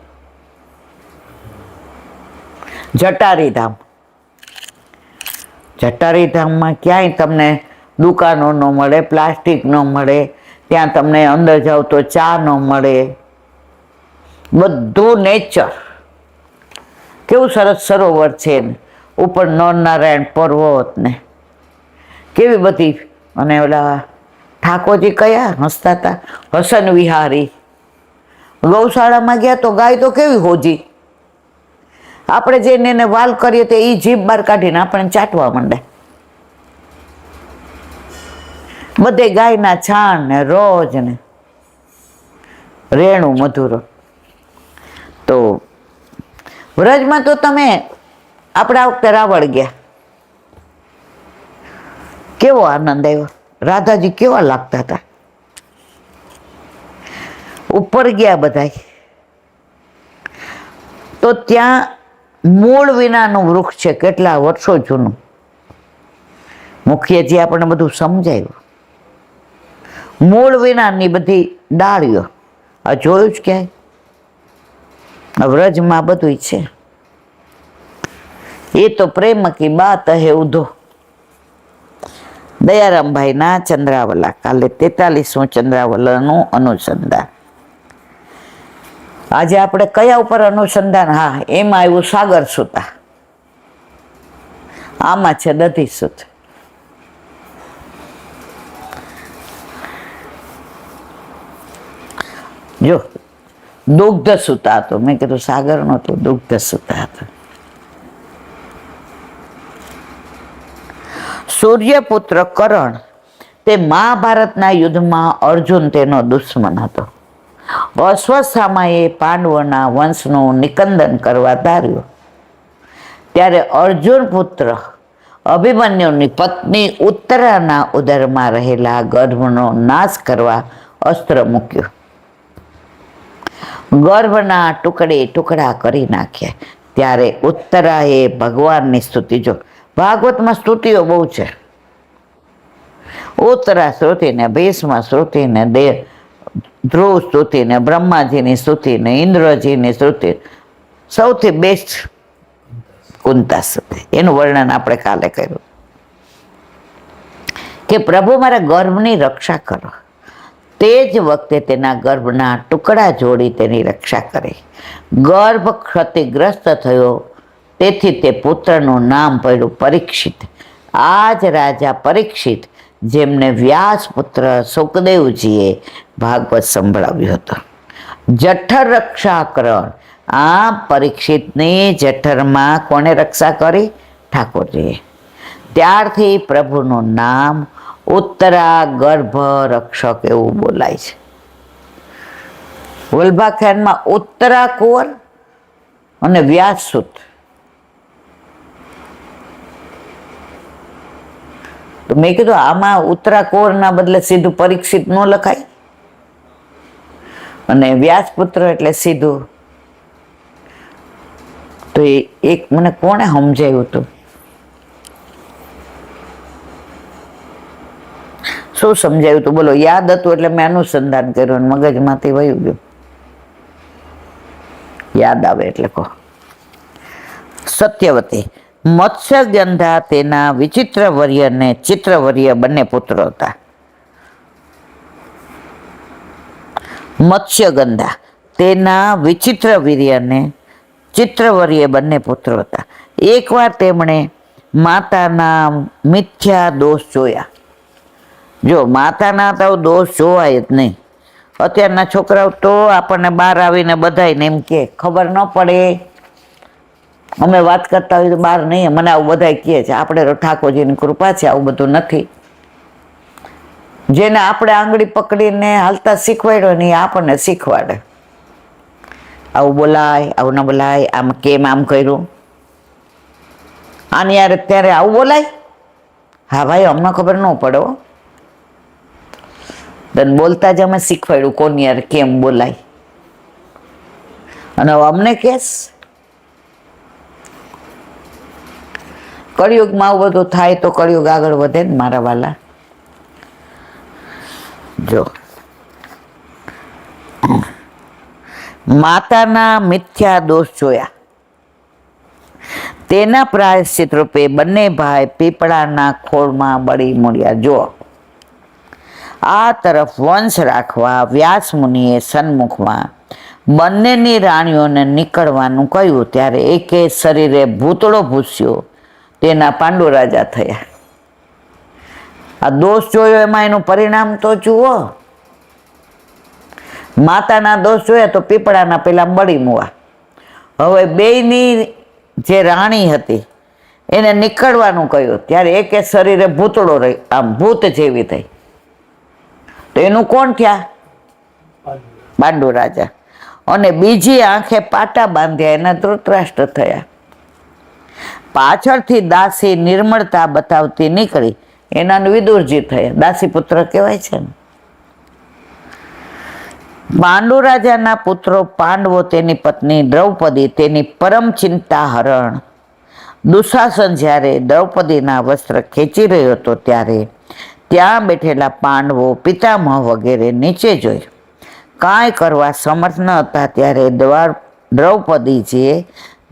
જટારી ધામ. જટારી ધામમાં ક્યાંય તમને દુકાનો ન મળે, પ્લાસ્ટિક ન મળે, ત્યાં તમને અંદર જાઓ તો ચા ન મળે, બધું નેચર. કેવું સરસ સરોવર છે ને, ઉપર નરનારાયણ પર્વત ને કેવી બધી. અને ઓલા ઠાકોરજી કયા હસતા હતા, હસન વિહારી. ગૌશાળામાં ગયા તો ગાય તો કેવી હોજી, આપણે જઈને એને વાલ કરીએ તો એ જીભ બહાર કાઢીને આપણે ચાટવા માંડે. બધે ગાયના છાણ ને રોજ ને રેણુ મધુરો. તો વ્રજમાં તો તમે આપણે આ વખતે રાવળ ગયા, કેવો આનંદ આવ્યો, રાધાજી કેવા લાગતા હતા. ઉપર ગયા બધા તો ત્યાં મૂળ વિનાનું વૃક્ષ છે, કેટલા વર્ષો જૂનું. મુખ્યજી આપણને બધું સમજાયું. મૂળ વિનાની બધી ડાળીઓ, આ જોયું જ ક્યાંય? વ્રજમાં બધું છે. એ તો પ્રેમ કી બાત હે ઉધો. દયારામભાઈના ચંદ્રાવલા, કાલે 43મું ચંદ્રાવલાનું અનુસંધાન. આજે આપણે કયા ઉપર અનુસંધાન? હા, એમાં આવ્યું સાગર સૂતા, આમાં છે દધી સૂત. જો દુગ્ધ સૂતા હતો, મેં કીધું સાગર નહોતું, દુગ્ધ સૂતા હતો. સૂર્યપુત્ર કરણ તે મહાભારતના યુદ્ધમાં અર્જુન તેનો દુશ્મન હતો. અશ્વત્થામાએ પાંડવોના વંશનું નિકંદન કરવા ધાર્યું ત્યારે અર્જુન પુત્ર અભિમન્યુની પત્ની ઉત્તરાના ઉદરમાં રહેલા ગર્ભનો નાશ કરવા અસ્ત્ર મૂક્યું. ગર્ભના ટુકડે ટુકડા કરી નાખ્યા. ત્યારે ઉત્તરાએ ભગવાનની સ્તુતિ, જો ભાગવતમાં સ્તુતિઓ બહુ છે. ઉત્તરા સ્તુતિને, ભીષ્મ સ્તુતિને, ધ્રુવ સ્તુતિને, બ્રહ્માજીની સ્તુતિને, ઇન્દ્રજીની સ્તુતિ, સૌથી બેસ્ટ કુંતા સ્તુતિ. એનું વર્ણન આપણે કાલે કર્યું કે પ્રભુ મારા ગર્ભની રક્ષા કરો. તે જ વખતે તેના ગર્ભના ટુકડા જોડી તેની રક્ષા કરી. ગર્ભ ક્ષતિગ્રસ્ત થયો, તેથી તે પુત્રનું નામ પડ્યું પરીક્ષિત. આ જ રાજા પરીક્ષિત જેમને વ્યાસ પુત્ર સુખદેવજીએ ભાગવત સંભળાવ્યું હતું. જઠર રક્ષા કરણ, આ પરીક્ષિતની જઠરમાં કોણે રક્ષા કરી? ઠાકોરજીએ. ત્યારથી પ્રભુનું નામ ઉત્તરા ગર્ભ રક્ષક એવું બોલાય છે. વલ્ભાખ્યાનમાં ઉત્તરા કુંવર અને વ્યાસસુત. તો મેં કીધું આમાં ઉત્તરા કુંવરના બદલે સીધું પરીક્ષિત ન લખાય, અને વ્યાસપુત્ર એટલે સીધું. તો એ એક મને કોણે સમજાયું હતું? શું સમજાયું હતું બોલો? યાદ હતું એટલે મેં અનુસંધાન કર્યું, મગજમાંથી વયું ગયું. યાદ આવે એટલે કહો. સત્યવતી મત્સ્યગંધા તેના વિચિત્રવર્ય ને ચિત્રવર્ય બંને પુત્રો હતા. મત્સ્યગંધા તેના વિચિત્રવીર્ય ને ચિત્રવર્ય બંને પુત્રો હતા. એકવાર તેમણે માતાના મિથ્યા દોષ જોયા. જો માતાના તો દોષ જોવાય જ નહીં. અત્યારના છોકરાઓ તો આપણને બહાર આવીને બધાને એમ કે ખબર ન પડે, અમે વાત કરતા હોય તો બહાર નહીં, મને આવું બધા કહે છે. આપણે ઠાકોરજીની કૃપા છે, આવું બધું નથી. જેને આપણે આંગળી પકડીને હાલતા શીખવાડ્યો ને એ આપણને શીખવાડે. આવું બોલાય, આવું ન બોલાય, આમ કેમ આમ કર્યું, આની યાર ત્યારે આવું બોલાય. હા ભાઈ, અમને ખબર ન પડે હો. બોલતા જ અમે શીખવાડ્યું કોની યાર કેમ બોલાય. અને અમને કેસ કળિયુગમાં આવું બધું થાય તો કળિયુગ આગળ વધે ને મારા વાલા. જો માતાના મિથ્યા દોષ જોયા, તેના પ્રાયશ્ચિત રૂપે બંને ભાઈ પીપળાના ખોળમાં બળી મળ્યા. જો આ તરફ વંશ રાખવા વ્યાસ મુનિએ સન્મુખમાં બંનેની રાણીઓને નીકળવાનું કહ્યું ત્યારે એકે શરીરે ભૂતળો ભૂસ્યો, તેના પાંડુ રાજા થયા. આ દોષ જોયો એમાં એનું પરિણામ તો જુઓ. માતાના દોષ જોયા તો પીપળાના પેલા બળી મુવા. હવે બેયની જે રાણી હતી એને નીકળવાનું કહ્યું ત્યારે એકે શરીરે ભૂતળો રહી, આમ ભૂત જેવી થઈ. તો એનું કોણ થયા? પાંડુ રાજા. અને બીજી આંખે પાટા બાંધ્યા, એના ધૃતરાષ્ટ્ર થયા. પાછળથી દાસી નિર્મળતા બતાવતી નીકળી એના વિદુરજી થયા, દાસીપુત્ર કહેવાય છે ને. પાંડુ રાજાના પુત્રો પાંડવો, તેની પત્ની દ્રૌપદી, તેની પરમ ચિંતા હરણ. દુશાસન જ્યારે દ્રૌપદીના વસ્ત્ર ખેંચી રહ્યો હતો ત્યારે ત્યાં બેઠેલા પાંડવો, પિતામહ વગેરે નીચે જોઈ કાંઈ કરવા સમર્થ ન હતા. ત્યારે દ્રૌપદીજીએ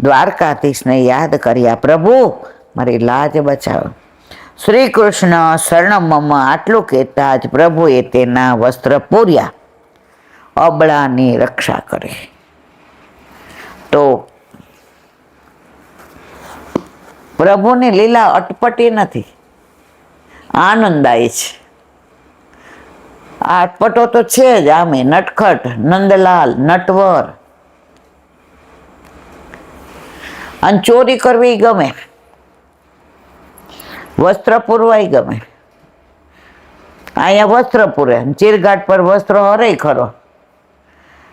દ્વારકાધીશને યાદ કર્યા, પ્રભુ મારી લાજ બચાવો. શ્રી કૃષ્ણ શરણમમ આટલું કહેતા જ પ્રભુએ તેના વસ્ત્ર પૂર્યા, અબળાની રક્ષા કરી. તો પ્રભુની લીલા અટપટી નથી, આનંદાય છે. આ અટપટો તો છે જ, આમે નટખટ, નંદલાલ, નટવર. અને ચોરી કરવી ગમે, વસ્ત્ર પૂરવાય ગમે. અહીંયા વસ્ત્ર પૂરે, ચીરઘાટ પર વસ્ત્ર હરે ખરો,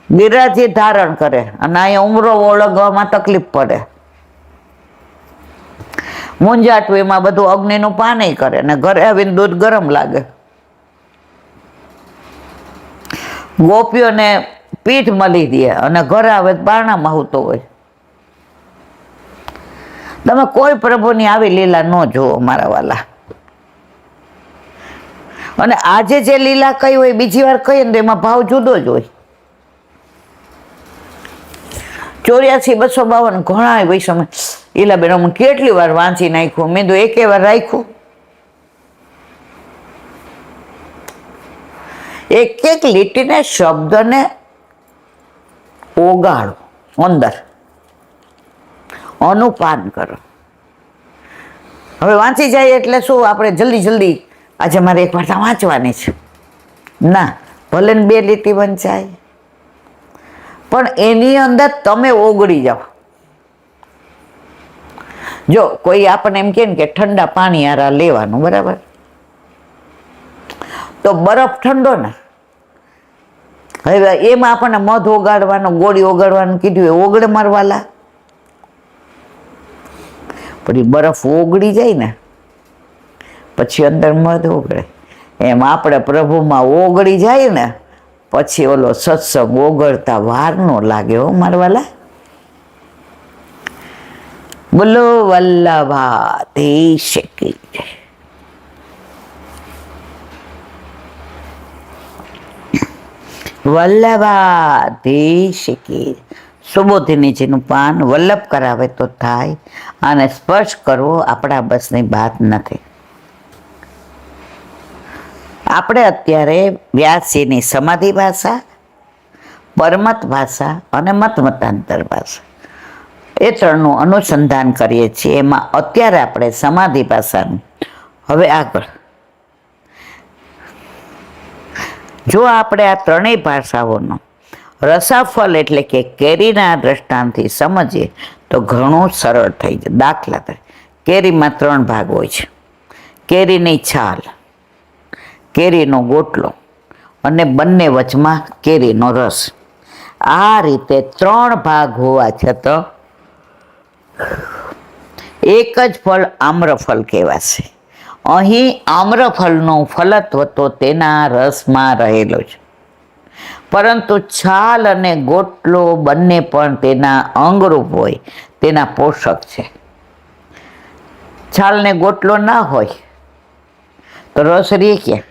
બિરાજી ધારણ કરે, અને અહીંયા ઉમરો ઓળગવામાં તકલીફ પડે. મૂંઝાટવીમાં બધું અગ્નિનું પાન કરે ને ઘરે આવીને દૂધ ગરમ લાગે. ગોપીઓને પીઠ મળી દે અને ઘરે આવે બારણામાં આવતો હોય. તમે કોઈ પ્રભુની આવી લીલા ન જુઓ મારા વાલા. અને આજે જે લીલા કઈ હોય બીજી વાર કહીએ ને એમાં ભાવ જુદો જ હોય. 84-252 ઘણા વૈષ્ણવ ઈલાબેન હું કેટલી વાર વાંચી નાખ્યું, મેં તો એકે વાર રાખ્યું. એક એક લીટીને શબ્દને ઓગાળો, અંદર અનુપાન કરો. હવે વાંચી જાય એટલે શું આપણે જલ્દી આજે મારે એક વાર્તા વાંચવાની છે ના, ભલે ને 2 લીટી વંચાય, પણ એની અંદર તમે ઓગળી જાઓ. જો કોઈ આપણને એમ કહે ને કે ઠંડા પાણી હારા લેવાનું, બરાબર, તો બરફ ઠંડો ને, હવે એમાં આપણને મધ ઓગાળવાનું, ગોળી ઓગાળવાનું કીધું, એ ઓગળે મારવાલા. પછી બરફ ઓગળી જાય ને પછી અંદર મધ ઓગળે. એમ આપણે પ્રભુમાં ઓગળી જાય ને પછી ઓલો સત્સંગ ઓગળતા વાર નો લાગે હો મારવાલા. બોલો વલ્લભાધીશ કી જય. વલ્લભાધીશ કી. સુબોધિનીજીનું પાન વલ્લભ કરાવે તો થાય, આને સ્પર્શ કરવો આપણા બસની વાત નથી. આપણે અત્યારે વ્યાસજીની સમાધિ ભાષા, પરમત ભાષા અને મતમતાંતર ભાષા એ 3નું અનુસંધાન કરીએ છીએ. એમાં અત્યારે આપણે સમાધિ ભાષાનું. હવે આગળ જો આપણે આ 3ય ભાષાઓનો રસાફલ એટલે કે કેરીના દ્રષ્ટાંતથી સમજીએ તો ઘણું સરળ થઈ જાય. દાખલા તરીકે કેરીમાં 3 ભાગ હોય છે, કેરીની છાલ, કેરીનો ગોટલો અને બંને વચમાં કેરીનો રસ. આ રીતે 3 ભાગ હોવા છતાં એક જ ફળ આમ્રફળ કહેવાશે. અહીં આમ્રફળનું ફલત્વ તો તેના રસમાં રહેલો છે, પરંતુ છાલ અને ગોટલો બંને પણ તેના અંગરૂપ હોય, તેના પોષક છે. છાલ ને ગોટલો ના હોય તો રસ રે ક્યાં?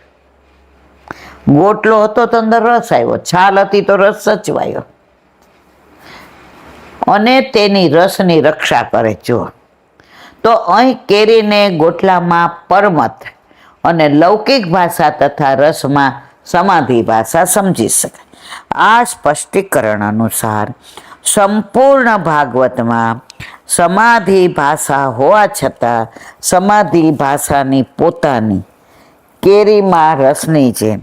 ગોટલો હતો તો અંદર રસ આવ્યો, છાલ હતી તો રસ સચવાયો, અને તેની રસની રક્ષા કરે. જો તો અહીં કેરીને ગોટલામાં પરમત અને લૌકિક ભાષા તથા રસમાં સમાધિ ભાષા સમજી શકાય. આ સ્પષ્ટીકરણ અનુસાર સંપૂર્ણ ભાગવતમાં સમાધિ ભાષા હોવા છતાં સમાધિ ભાષાની પોતાની કેરીમાં રસની જેમ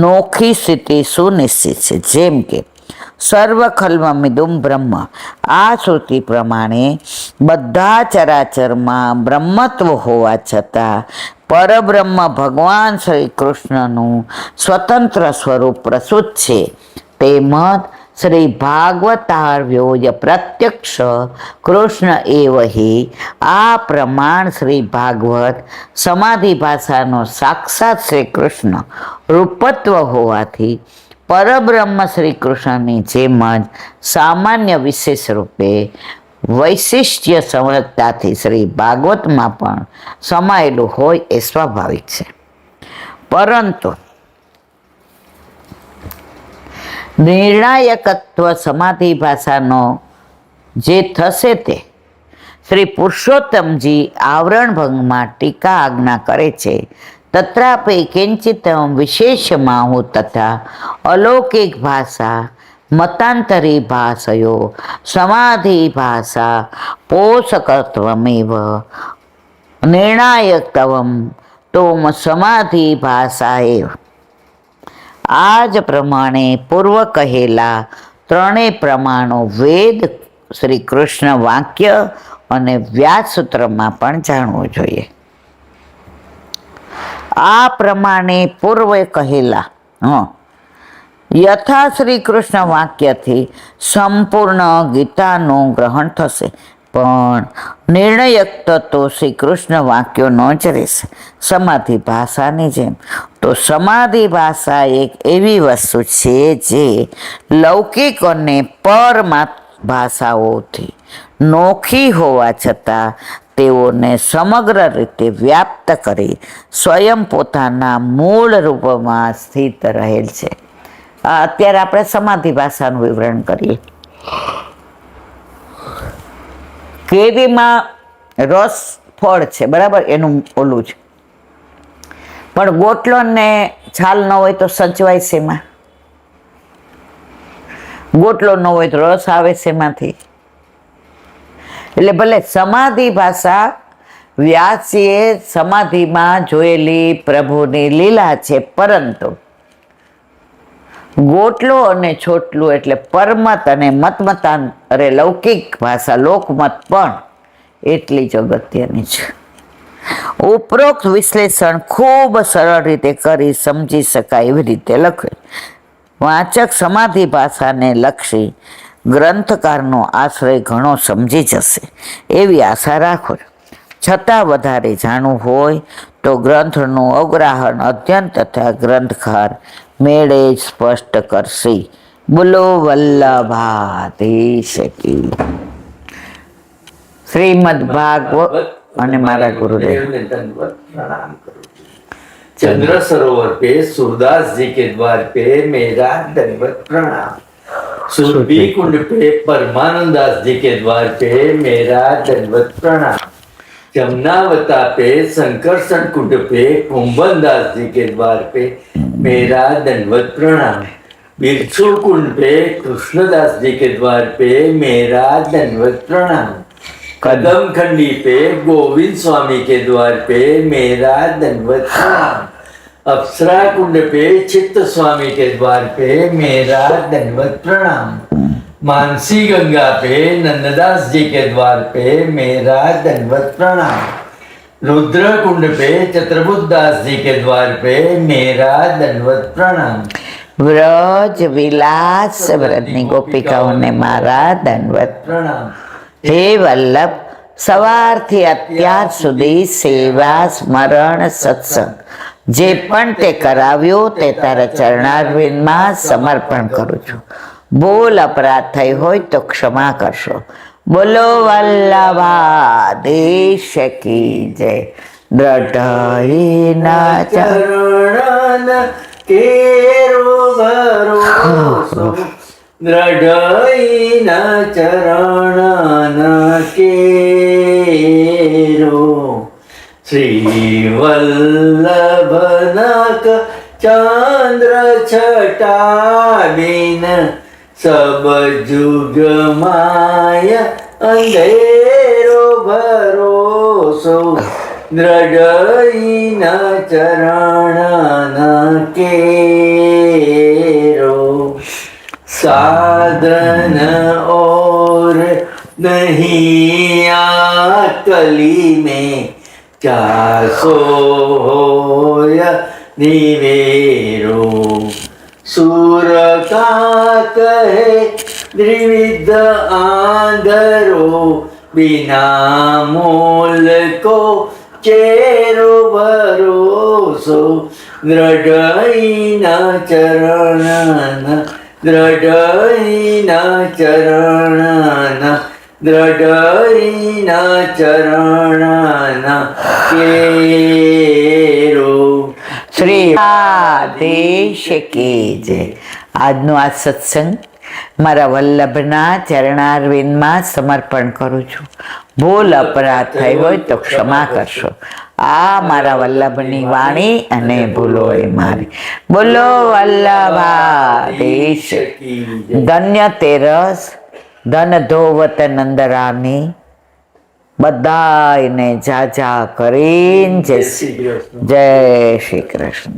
નોખી સ્થિતિ સુનિશ્ચિત છે. જેમ કે સર્વ ખલ્વમિદું બ્રહ્મ, આ શ્રુતિ પ્રમાણે બધા ચરાચરમાં બ્રહ્મત્વ હોવા છતાં પરબ્રહ્મ ભગવાન શ્રી કૃષ્ણનું સ્વતંત્ર સ્વરૂપ પ્રસૂત છે. તેમજ શ્રી ભાગવતાર્વ્યોય પ્રત્યક્ષ કૃષ્ણ એવ હિ. આ પ્રમાણ શ્રી ભાગવત સમાધિ ભાષાનો સાક્ષાત શ્રી કૃષ્ણ રૂપત્વ હોવાથી પરબ્રહ્મ શ્રી કૃષ્ણની જેમ જ સામાન્ય વિશેષ રૂપે વૈશિષ્ટ્ય સમજતાથી શ્રી ભાગવતમાં પણ સમાયેલું હોય એ સ્વાભાવિક છે. પરંતુ નિર્ણાયકત્વ સમાધિ ભાષાનો જે થશે તે શ્રી પુરુષોત્તમજી આવરણભંગમાં ટીકા આજ્ઞા કરે છે. તત્રાપી કિંચિત વિશેષમાહુ તથા અલૌકિક ભાષા મતાંતરી ભાષયો સમાધિ ભાષા પોષકત્વમેવ નિર્ણાયકત્વમ તોમ સમાધિ ભાષા એવ. આ જ પ્રમાણે પૂર્વ કહેલા ત્રણેય પ્રમાણો વેદ, શ્રી કૃષ્ણ વાક્ય અને વ્યાસસૂત્રમાં પણ જાણવું જોઈએ. આ પ્રમાણે પૂર્વે કહેલા યથા શ્રી કૃષ્ણ વાક્યથી સંપૂર્ણ ગીતાનું ગ્રહણ થશે, પણ નિર્ણયક તો શ્રી કૃષ્ણ વાક્યોનો જ રહેશે સમાધિ ભાષાની જેમ. તો સમાધિ ભાષા એક એવી વસ્તુ છે જે લૌકિક અને પરમાત્મા ભાષાઓથી નોખી હોવા છતાં તેઓને સમગ્ર રીતે વ્યાપ્ત કરી સ્વયં પોતાના મૂળ રૂપમાં સ્થિત રહેલ છે. અત્યારે આપણે સમાધિ ભાષાનું વિવરણ કરીએ. કેરીમાં રસ ફળ છે, બરાબર, એનું ઓલું છે, પણ ગોટલો ને છાલ ન હોય તો સચવાય શેમાં? ગોટલો ન હોય તો રસ આવે શેમાંથી? એટલે ભલે સમાધિ ભાષા વ્યાસીએ સમાધિમાં જોયેલી પ્રભુની લીલા છે, પરંતુ ગોટલો અને છોટલું એટલે પરમત અને મતમતાંતરે લૌકિક ભાષા લોકમત પણ એટલી જ અગત્યની છે. ઉપરોક્ત વિશ્લેષણ ખૂબ સરળ રીતે કરી સમજી શકાય એવી રીતે લખે. વાચક સમાધિ ભાષાને લક્ષી ગ્રંથકારનો આશ્રય ઘણો સમજી જશે એવી આશા રાખો. છતાં વધારે જાણવું હોય તો ગ્રંથનું અવગ્રહણ અધ્યયન તથા ગ્રંથકાર મેળે જ સ્પષ્ટ કરશે. બોલો વલ્લભાધીશ કી. શ્રીમદ ભાગવત અને મારા ગુરુદેવ चंद्र सरोवर पे सूरदास जी के द्वार पे मेरा दंडवत प्रणाम. सुरभि कुंड पे परमानंद दास जी के द्वार पे मेरा दंडवत प्रणाम. जमुनावता पे संकर्षण कुंड पे कुंभन दास जी के द्वार पे मेरा दंडवत प्रणाम. बिरछू कुंड पे कृष्णदास जी के द्वार पे मेरा दंडवत प्रणाम. कदम खंडी पे गोविंद स्वामी के द्वार पे मेरा दंडवत प्रणाम. अप्सरा कुंड पे चित्त स्वामी के द्वार पे मेरा दंडवत प्रणाम. मानसी गंगा पे नंददास जी के द्वार पे मेरा दंडवत प्रणाम. रुद्र कुंड पे चतुर्बुद्ध दास जी के द्वार पे मेरा दंडवत प्रणाम. વ્રજ વિલાસ વ્રતની ગોપિકાઓને મારા દંડવત प्रणाम. હે વલ્લભ, સવારથી અત્યાર સુધી સેવા સ્મરણ સત્સંગ જે પણ તે કરાવ્યો તે તારા ચરણારવિંદમાં સમર્પણ કરું છું. ભૂલ અપરાધ થઈ હોય તો ક્ષમા કરશો. બોલો વલ્લભાધીશ કી જય. દ્રઢઈના ચરણ કેરો ભરોસો દ્રઢઈના ચરણ કેરો. શ્રી વલ્લભનક ચંદ્ર છટાબીન સબ જુગ માય અંધેરો ભરોસો દ્રઢઈના ચરણ કેરો. साधन और नहीं आकली में चासो होय निवेरो. सूर का कहे त्रिविध आंधरो बिना मोल को चेरो भरोसो દ્રઢઈના ચરણના દ્રઢઈના ચરણના દ્રઢઈના ચરણના કેરો. શ્રી આદેશ કી જય. આજનો આ સત્સંગ મારા વલ્લભના ચરણારવિંદમાં સમર્પણ કરું છું. ભૂલ અપરાધ થઈ હોય તો ક્ષમા કરશો. આ મારા વલ્લભની વાણી અને ભૂલો એ મારી. બોલો વલ્લભાધીશ. ધન્ય તેરસ ધન ધોવત નંદરાની. બધાને જાજા કરીને જય શ્રી કૃષ્ણ.